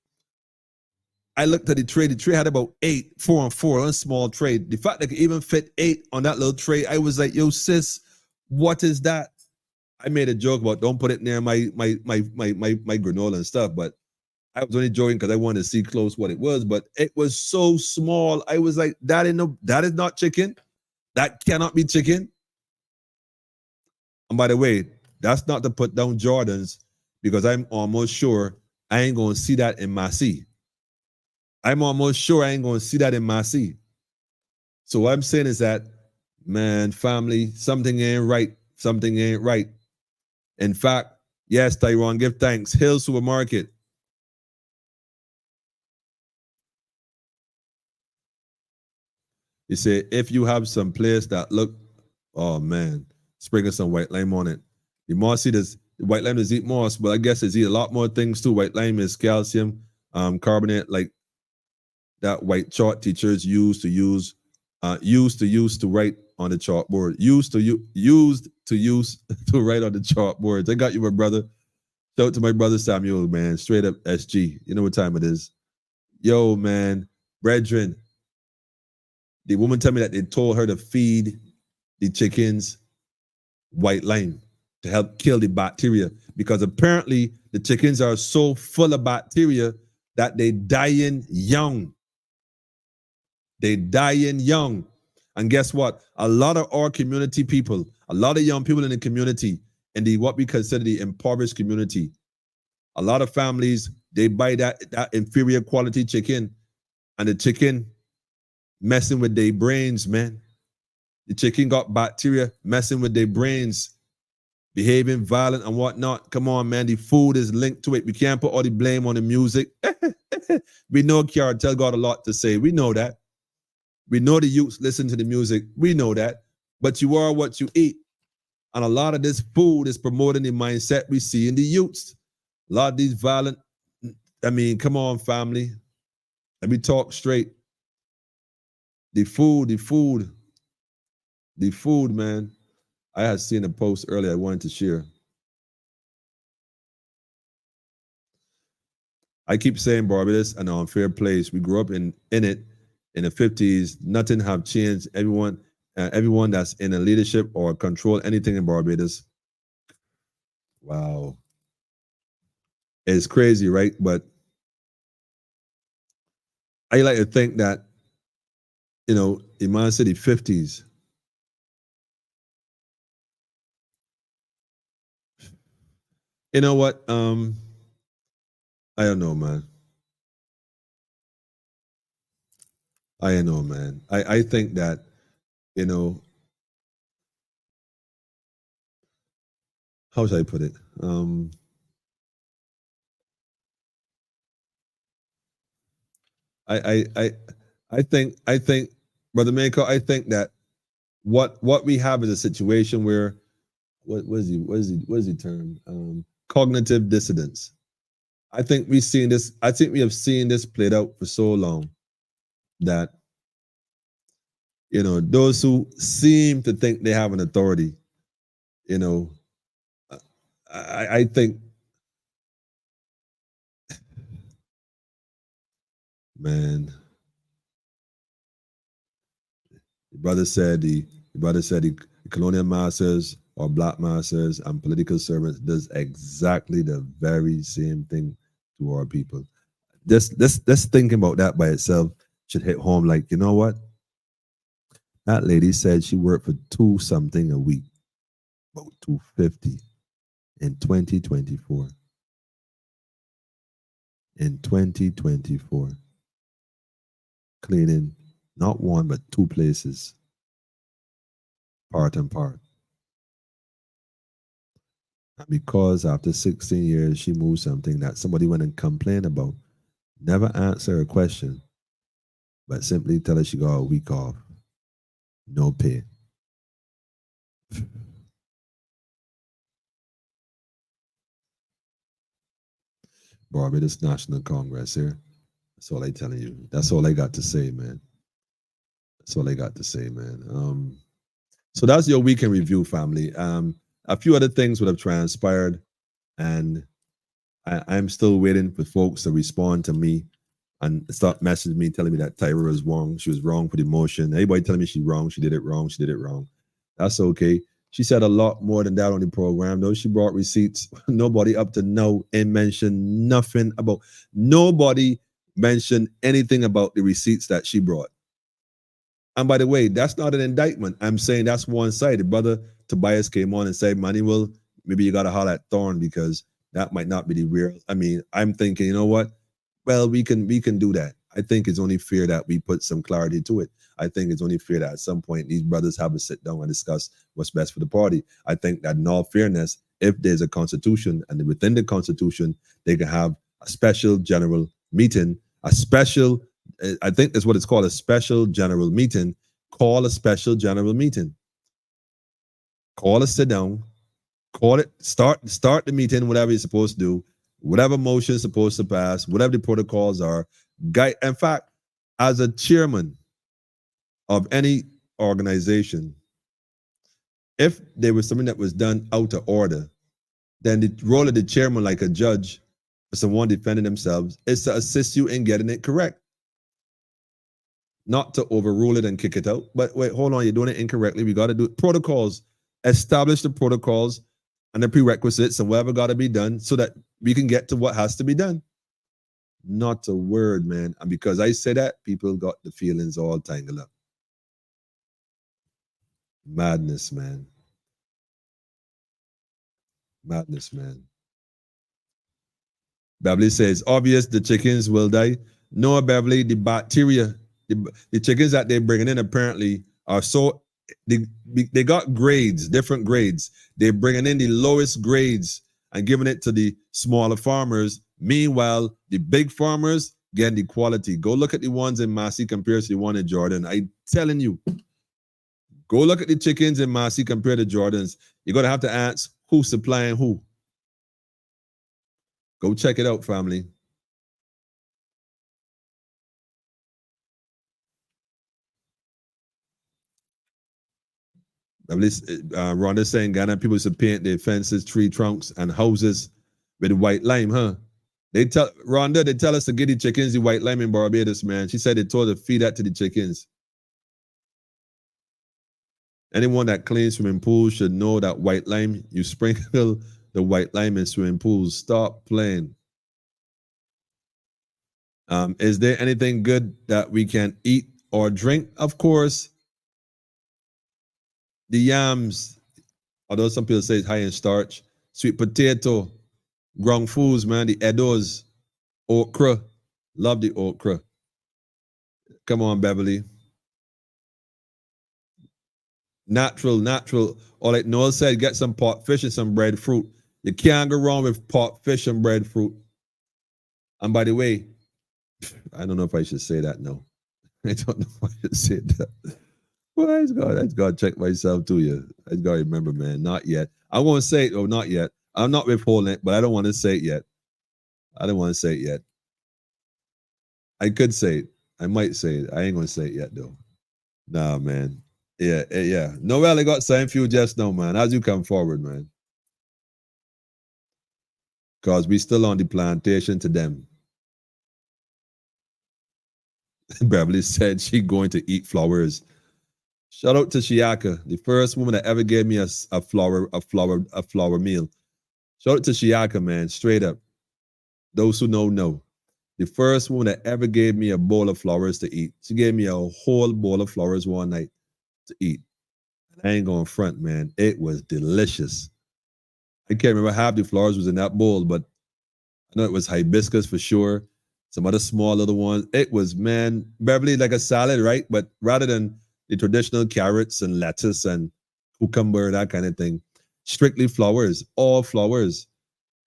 I looked at the tray. The tray had about 8, 4 and 4, a small tray. The fact that it could even fit 8 on that little tray, I was like, "Yo, sis, what is that?" I made a joke about don't put it near my granola and stuff, but I was only joking because I wanted to see close what it was. But it was so small. I was like, that is not chicken. That cannot be chicken. And by the way, that's not to put down Jordans, because I'm almost sure I ain't going to see that in Massey. I'm almost sure I ain't going to see that in Massey. So what I'm saying is that, man, family, something ain't right. Something ain't right. In fact, yes, Tyrone, give thanks. Hill Supermarket. You say, if you have some place that look, oh man, sprinkle some white lime on it. The mossy does, white lime does eat moss, but I guess it's eat a lot more things too. White lime is calcium, carbonate, like that white chalk teachers used to write on the chalkboard. Used to write on the chalkboards. I got you, my brother. Shout out to my brother Samuel, man. Straight up SG. You know what time it is. Yo, man, brethren. The woman told me that they told her to feed the chickens white lime to help kill the bacteria, because apparently the chickens are so full of bacteria that they dying young. They dying young. And guess what? A lot of our community people, a lot of young people in the community, in the what we consider the impoverished community, a lot of families, they buy that inferior quality chicken, and the chicken messing with their brains, man. The chicken got bacteria messing with their brains, behaving violent and whatnot. Come on, man. The food is linked to it. We can't put all the blame on the music. We know Cartel got a lot to say. We know that. We know the youths listen to the music. We know that. But you are what you eat. And a lot of this food is promoting the mindset we see in the youths. A lot of these violent, I mean, come on, family. Let me talk straight. The food, man. I had seen a post earlier I wanted to share. I keep saying Barbados an unfair place. We grew up in it in the 50s. Nothing have changed. Everyone that's in a leadership or control anything in Barbados. Wow. It's crazy, right? But I like to think that, you know, in my city, 50s, you know what? I don't know, man. I know, man. I think that, you know, how should I put it? I think, Brother Mako, I think that what we have is a situation where what is the term? Cognitive dissonance. I think we have seen this played out for so long that, you know, those who seem to think they have an authority, you know, I think, man, the brother said the colonial masters or black masters and political servants does exactly the very same thing to our people. Just thinking about that by itself should hit home. Like, you know what? That lady said she worked for $2 something a week, about $2.50 in 2024. In 2024, cleaning not one but 2 places, part and part. And because after 16 years she moved something that somebody went and complained about, never answer a question, but simply tell her she got a week off, no pay. Barbados National Congress here. That's all I telling you. That's all I got to say, man. That's all I got to say, man. So that's your weekend review, family. A few other things would have transpired, and I'm still waiting for folks to respond to me and start messaging me, telling me that Tyra was wrong. She was wrong for the motion. Everybody telling me she's wrong. She did it wrong. She did it wrong. That's okay. She said a lot more than that on the program, though. She brought receipts. Nobody up to now and mentioned nothing about, nobody mentioned anything about the receipts that she brought. And by the way, that's not an indictment. I'm saying that's one side. The brother Tobias came on and said, Manny, well, maybe you got to holler at Thorn because that might not be the real. I mean, I'm thinking, you know what? Well, we can do that. I think it's only fair that we put some clarity to it. I think it's only fair that at some point these brothers have a sit down and discuss what's best for the party. I think that in all fairness, if there's a constitution and within the constitution, they can have a special general meeting, a special, I think that's what it's called, a special general meeting. Call a special general meeting. Call a sit down, call it, start the meeting, whatever you're supposed to do, whatever motion is supposed to pass, whatever the protocols are. In fact, as a chairman of any organization, if there was something that was done out of order, then the role of the chairman, like a judge or someone defending themselves, is to assist you in getting it correct. Not to overrule it and kick it out. But wait, hold on, you're doing it incorrectly. We got to do protocols. Establish the protocols and the prerequisites and whatever got to be done so that we can get to what has to be done. Not a word, man. And because I say that, people got the feelings all tangled up. Madness, man. Madness, man. Beverly says, obvious the chickens will die. No, Beverly, the bacteria, the chickens that they're bringing in apparently are so, they got grades, different grades. They're bringing in the lowest grades and giving it to the smaller farmers. Meanwhile, the big farmers getting the quality. Go look at the ones in Massey compared to the one in Jordan. I'm telling you, go look at the chickens in Massey compared to Jordan's. You're going to have to ask who's supplying who. Go check it out, family. At least Rhonda's saying Ghana people should paint their fences, tree trunks, and houses with white lime, huh? They tell us to get the chickens the white lime in Barbados, man. She said they told her to feed that to the chickens. Anyone that cleans swimming pools should know that white lime, you sprinkle the white lime in swimming pools. Stop playing. Is there anything good that we can eat or drink? Of course. The yams, although some people say it's high in starch, sweet potato, ground foods, man, the edos, okra. Love the okra. Come on, Beverly. Natural. All like Noel said, get some pot fish and some breadfruit. You can't go wrong with pot fish and breadfruit. And by the way, I don't know if I should say that now. I don't know if I should say that. Well, I just got to check myself too. Yeah, I just got to remember, man. Not yet. I won't say it. Oh, not yet. I'm not withholding it, but I don't want to say it yet. I don't want to say it yet. I could say it. I might say it. I ain't going to say it yet, though. Nah, man. Yeah. Noel, I got something for you just now, man. As you come forward, man. because we still on the plantation to them. Beverly said she going to eat flowers. Shout out to Shiaka, the first woman that ever gave me a flower meal. Shout out to Shiaka, man, straight up. Those who know. The first woman that ever gave me a bowl of flowers to eat. She gave me a whole bowl of flowers one night to eat. I ain't going front, man. It was delicious. I can't remember half the flowers was in that bowl, but I know it was hibiscus for sure. Some other small little ones. It was, man, Beverly, like a salad, right? But rather than the traditional carrots and lettuce and cucumber, that kind of thing, strictly flowers, all flowers.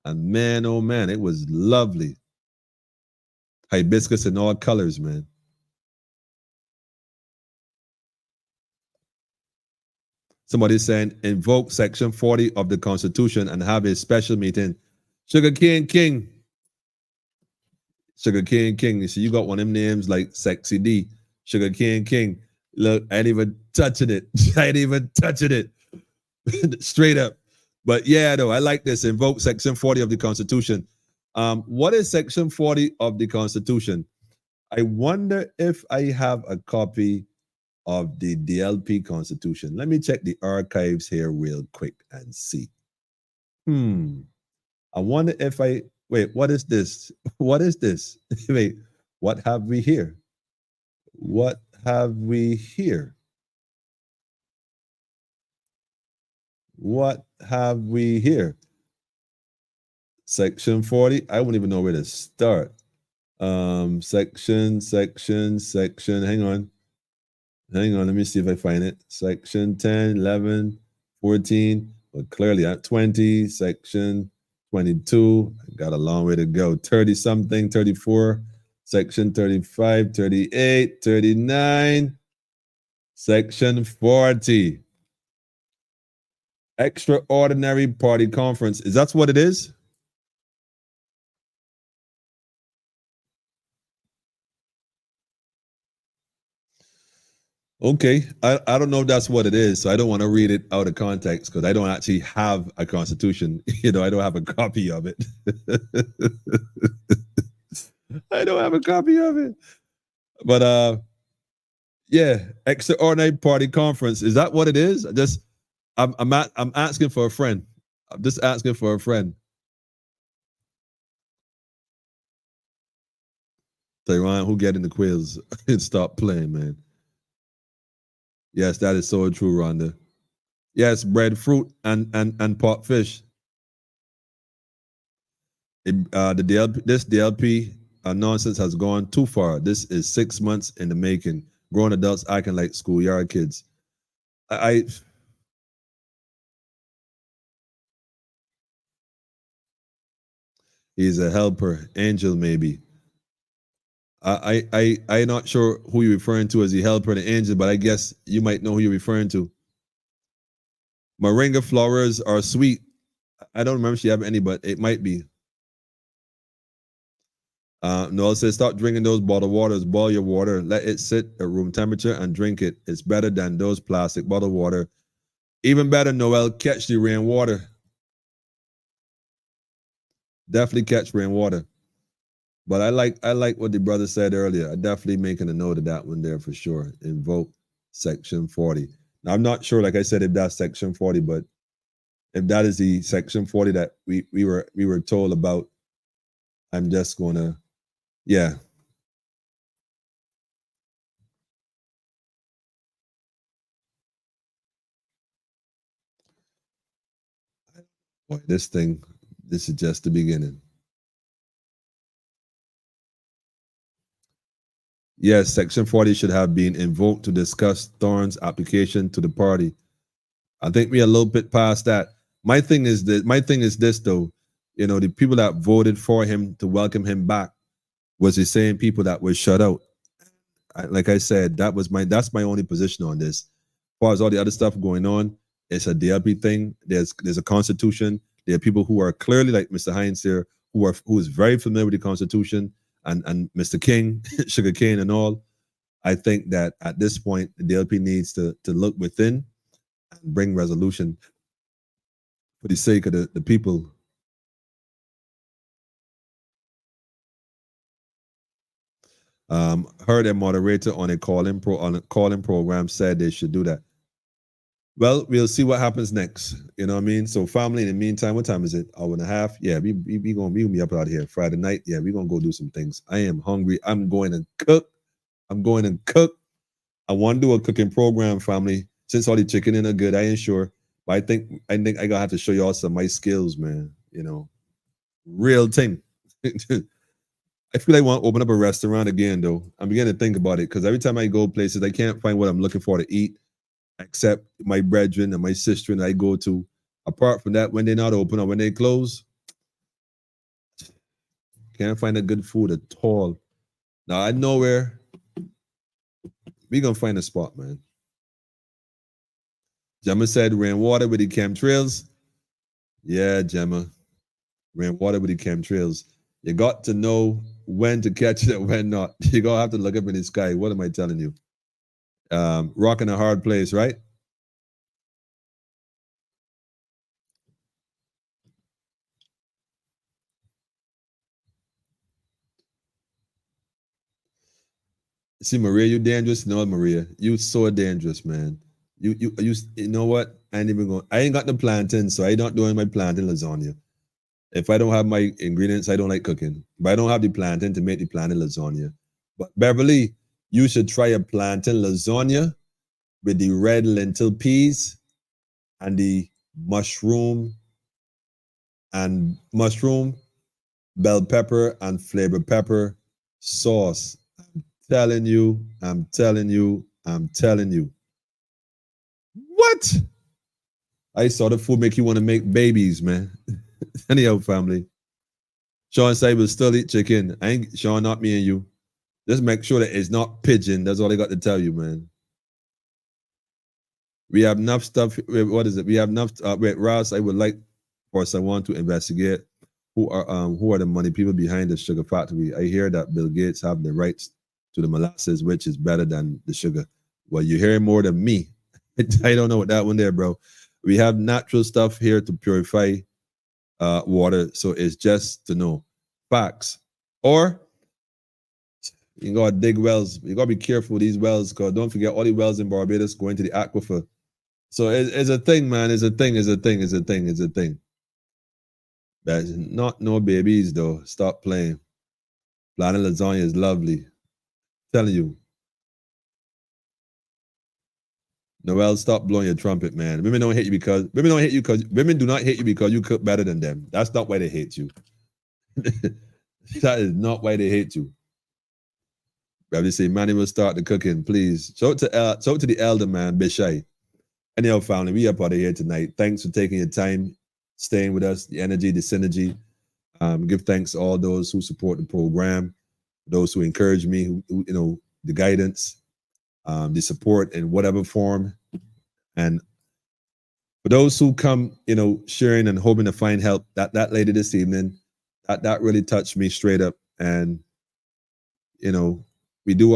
And man, oh man, it was lovely. Hibiscus in all colors, man. Somebody's saying, invoke Section 40 of the Constitution and have a special meeting. Sugar Cane King. Sugar Cane King. You see, you got one of them names like Sexy D. Sugar Cane King. Look, I ain't even touching it. I ain't even touching it. Straight up. But yeah, though, I like this. Invoke Section 40 of the Constitution. What is Section 40 of the Constitution? I wonder if I have a copy of the DLP Constitution. Let me check the archives here real quick and see. I wonder if wait, what is this? What is this? Wait, what have we here? What have we here? What have we here? Section 40. I won't even know where to start. Section. Hang on. Let me see if I find it. Section 10, 11, 14. Well, clearly at 20. Section 22. I got a long way to go. 30 something, 34. Section 35, 38, 39. Section 40. Extraordinary Party Conference. Is that what it is? Okay, I don't know if that's what it is, so I don't want to read it out of context because I don't actually have a constitution. I don't have a copy of it. I don't have a copy of it. But yeah, Extraordinary Party Conference. Is that what it is? I'm asking for a friend. I'm just asking for a friend. Ryan, who get in the quiz and stop playing, man. Yes, that is so true, Rhonda. Yes, breadfruit and pot fish. This DLP nonsense has gone too far. This is 6 months in the making. Grown adults acting like schoolyard kids. He's a helper, angel maybe. I'm not sure who you're referring to as the helper and the angel, but I guess you might know who you're referring to. Moringa flowers are sweet. I don't remember if she have any, but it might be. Noel says, stop drinking those bottled waters. Boil your water. Let it sit at room temperature and drink it. It's better than those plastic bottled water. Even better, Noel, catch the rainwater. Definitely catch rainwater. But I like what the brother said earlier. I definitely making a note of that one there for sure. Invoke Section 40. Now, I'm not sure, like I said, if that's Section 40, but if that is the Section 40 that we were told about, I'm just gonna, yeah. Boy, this is just the beginning. Yes, Section 40 should have been invoked to discuss Thorne's application to the party. I think we're a little bit past that. My thing is this though, the people that voted for him to welcome him back was the same people that were shut out. Like I said, that's my only position on this. As far as all the other stuff going on, it's a DLP thing. There's a constitution. There are people who are clearly, like Mr. Hines here, who is very familiar with the Constitution, and Mr. King, Sugar Cane and all. I think that at this point, the DLP needs to look within and bring resolution for the sake of the people. Heard a moderator on a calling program said they should do that. Well, we'll see what happens next. You know what I mean? So, family, in the meantime, what time is it? Hour and a half? Yeah, we gonna be up out here Friday night. Yeah, we're gonna go do some things. I am hungry. I'm going to cook. I want to do a cooking program, family. Since all the chicken in are good, I ain't sure. But I think I gotta have to show y'all some of my skills, man. You know, real thing. I feel like I want to open up a restaurant again, though. I'm beginning to think about it because every time I go places, I can't find what I'm looking for to eat, except my brethren and my sister and I go to. Apart from that, when they're not open or when they close, can't find a good food at all. Now I know where we gonna find a spot, man. Gemma said rainwater with the chemtrails. Yeah, Gemma. Rainwater with the chemtrails. You got to know when to catch it and when not. You gonna have to look up in the sky. What am I telling you? Rock in a hard place, right? See, Maria, you dangerous. No, Maria, you so dangerous, man. You know what? I ain't even going. I ain't got the plantain, so I not doing my plantain lasagna. If I don't have my ingredients, I don't like cooking. But I don't have the plantain to make the plantain lasagna. But Beverly, you should try a plantain lasagna with the red lentil peas and the mushroom, bell pepper, and flavor pepper sauce. Telling you, I'm telling you. What? I saw the food make you want to make babies, man. Anyhow, family. Sean said we'll still eat chicken. I ain't Sean, not me and you. Just make sure that it's not pigeon. That's all I got to tell you, man. We have enough stuff. What is it? We have enough. Wait, Ross, I would like, of course, I want to investigate who are the money people behind the sugar factory. I hear that Bill Gates have the rights to the molasses, which is better than the sugar. Well, you hear more than me. I don't know what that one there, bro. We have natural stuff here to purify water, so it's just to know facts. Or you gotta dig wells. You gotta be careful with these wells, because don't forget all the wells in Barbados go into the aquifer. So it's a thing, man. It's a thing. That's not no babies though. Stop playing. Planet lasagna is lovely. Telling you. Noel, stop blowing your trumpet, man. Women do not hate you because you cook better than them. That's not why they hate you. That is not why they hate you. Rabbi say, Manny will start the cooking, please. Show it to the elder man, Bishai. Anyhow, family, we up out of here tonight. Thanks for taking your time, staying with us, the energy, the synergy. Give thanks to all those who support the program, those who encourage me, who the guidance, the support in whatever form. And for those who come, sharing and hoping to find help, that lady this evening, that really touched me straight up. And, we do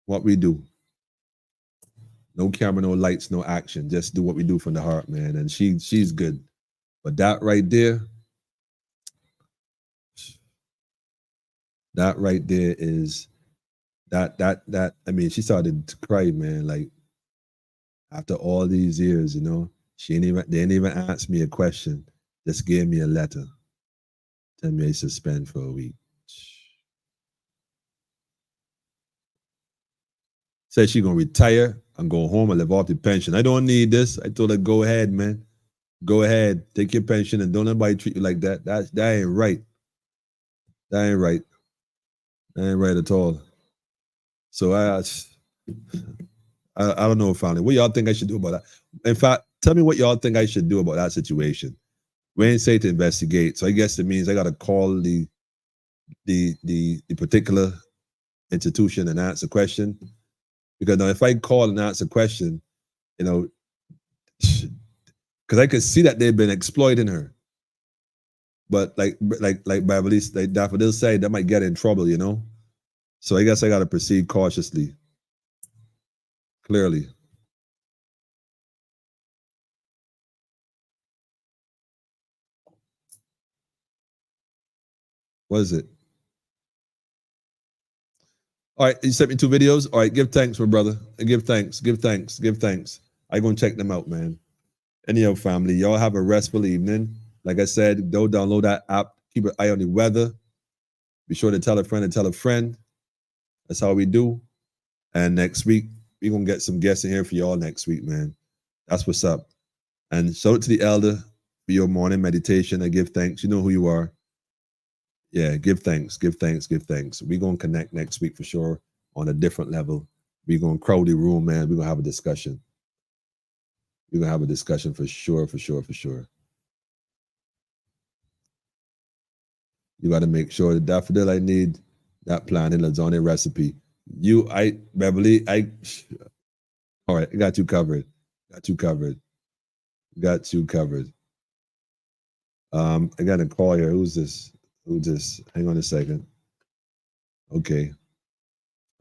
what we do. No camera, no lights, no action. Just do what we do from the heart, man. And she's good. But that right there is that I mean, she started to cry, man. Like after all these years, they didn't even ask me a question. Just gave me a letter. Tell me I suspend for a week. Said she gonna retire and go home and live off the pension. I don't need this. I told her, go ahead, man. Go ahead, take your pension and don't let anybody treat you like that. That ain't right. That ain't right. That ain't right at all. So I don't know, family. What y'all think I should do about that? In fact, tell me what y'all think I should do about that situation. We ain't say to investigate, so I guess it means I gotta call the particular institution and answer a question. Because now if I call and answer a question, because I could see that they've been exploiting her. But like Beverly, like Daffodil said, that might get in trouble, So I guess I gotta proceed cautiously. Clearly. What is it? All right, you sent me 2 videos. All right, give thanks, my brother. Give thanks. I gonna check them out, man. Anyhow, family, y'all have a restful evening. Like I said, go download that app. Keep an eye on the weather. Be sure to tell a friend and tell a friend. That's how we do. And next week, we're going to get some guests in here for y'all next week, man. That's what's up. And shout out to the elder for your morning meditation and give thanks. You know who you are. Yeah, give thanks. We're going to connect next week for sure on a different level. We're going to crowd the room, man. We're going to have a discussion. We're going to have a discussion for sure. You got to make sure the daffodil I need, that plan in lasagna recipe. Beverly, all right, I got you covered. I got a call here. Who's this? Hang on a second. Okay.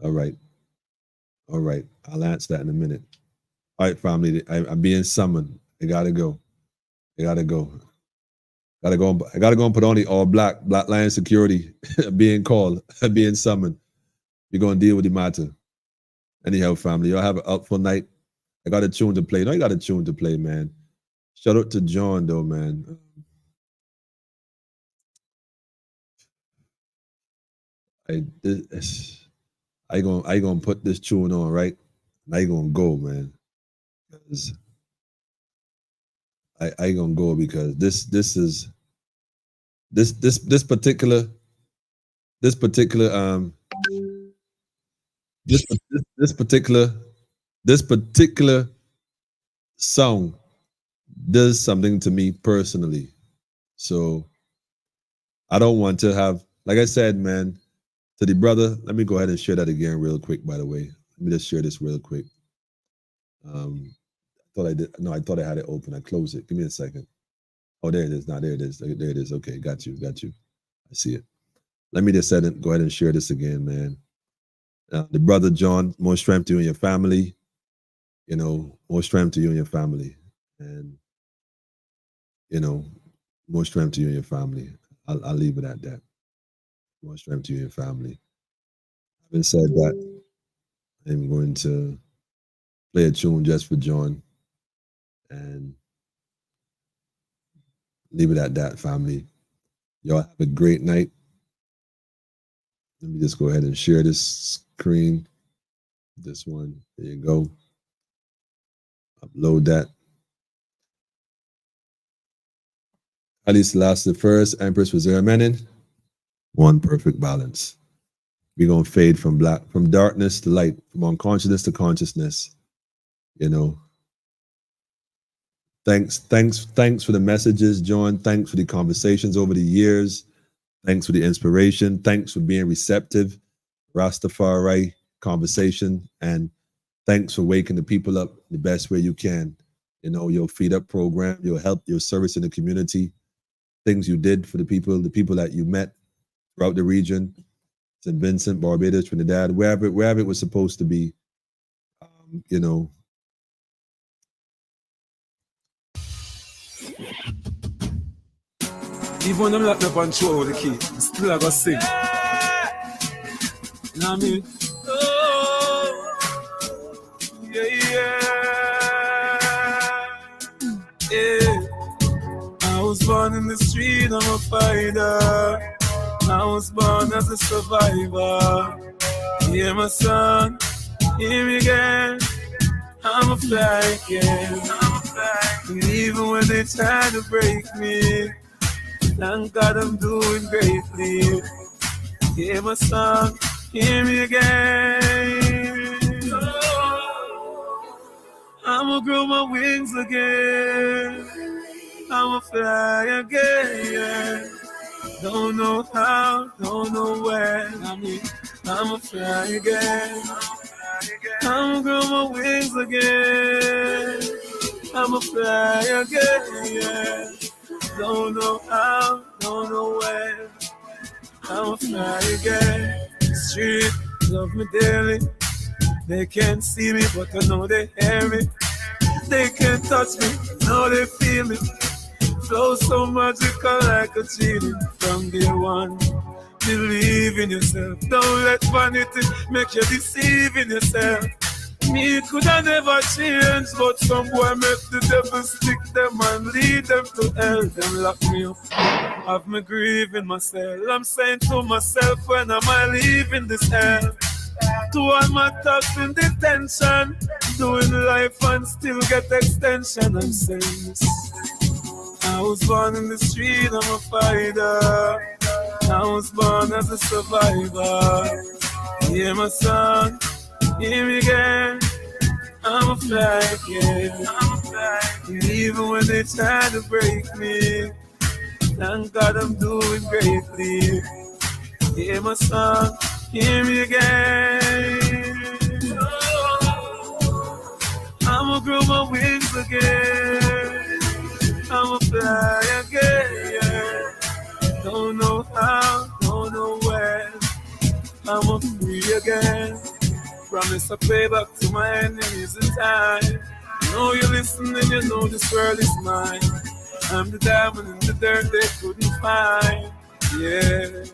All right. I'll answer that in a minute. All right, family, I'm being summoned. I gotta go. I gotta go and put on the all black line security. being called, being summoned. You're gonna deal with the matter. Anyhow, family, y'all have an helpful night. I got a tune to play. No, you got a tune to play, man. Shout out to John, though, man. I gonna put this tune on, right? And I gonna go, man. I gonna go because this particular song does something to me personally. So I don't want to have, like I said, man, to the brother, let me go ahead and share that again real quick, by the way. Let me just share this real quick. I thought I did. No, I thought I had it open. I closed it. Give me a second. Oh, there it is. Now, there it is. There it is. Okay, got you. I see it. Let me just go ahead and share this again, man. The brother John, more strength to you and your family. You know, more strength to you and your family. And, you know, more strength to you and your family. I'll leave it at that. More strength to you and your family. Having said that, I'm going to play a tune just for John and leave it at that, family. Y'all have a great night. Let me just go ahead and share this screen. This one. There you go. Upload that. Haile Selassie I, Empress Wazira Menin. One perfect balance. We're going to fade from darkness to light, from unconsciousness to consciousness. You know. Thanks for the messages, John. Thanks for the conversations over the years. Thanks for the inspiration. Thanks for being receptive. Rastafari conversation. And thanks for waking the people up the best way you can. You know, your Feed Up program, your help, your service in the community, things you did for the people that you met throughout the region, St. Vincent, Barbados, Trinidad, wherever it was supposed to be, you know. Even when them lock me up and throw out the key, still I gotta sing. You know what I mean? Oh, yeah. I was born in the street, I'm a fighter. I was born as a survivor. Hear my son, hear me again. I'm a fly again. And even when they try to break me, thank God I'm doing greatly. Hear my song, hear me again. Oh, I'ma grow my wings again. I'ma fly again. Don't know how, don't know when. I'ma fly again. I'ma grow my wings again. I'ma fly again. Don't know how, don't know when. I'ma fly again. Street love me daily. They can't see me, but I know they hear me. They can't touch me, know they feel me. Flow so magical like a genie. From day one, believe in yourself. Don't let vanity make you deceive in yourself. Me could have never change, but some boy make the devil stick them and lead them to hell. Them lock me up, have me grieving myself. I'm saying to myself, when am I leaving this hell? To all my thoughts in detention, doing life and still get extension. I'm saying this. I was born in the street, I'm a fighter. I was born as a survivor. Hear my song, hear me again. I'm a fly again. And even when they try to break me, thank God I'm doing greatly. Hear my song, hear me again. I'ma grow my wings again. I'ma fly again. Don't know how, don't know when. I'm free again. Promise I pay back to my enemies in time. You know you're listening, you know this world is mine. I'm the diamond in the dirt they couldn't find. Yeah.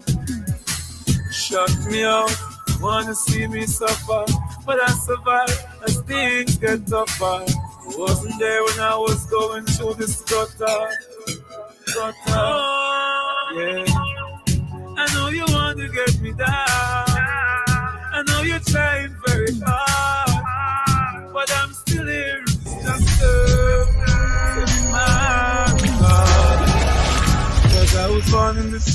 Shut me out, wanna see me suffer, but I survive as things get tougher. I wasn't there when I was going through this gutter. Yeah. I know you want to get me down. I know you're trying very hard, but I'm still here. Just my God. 'Cause I was born in the street.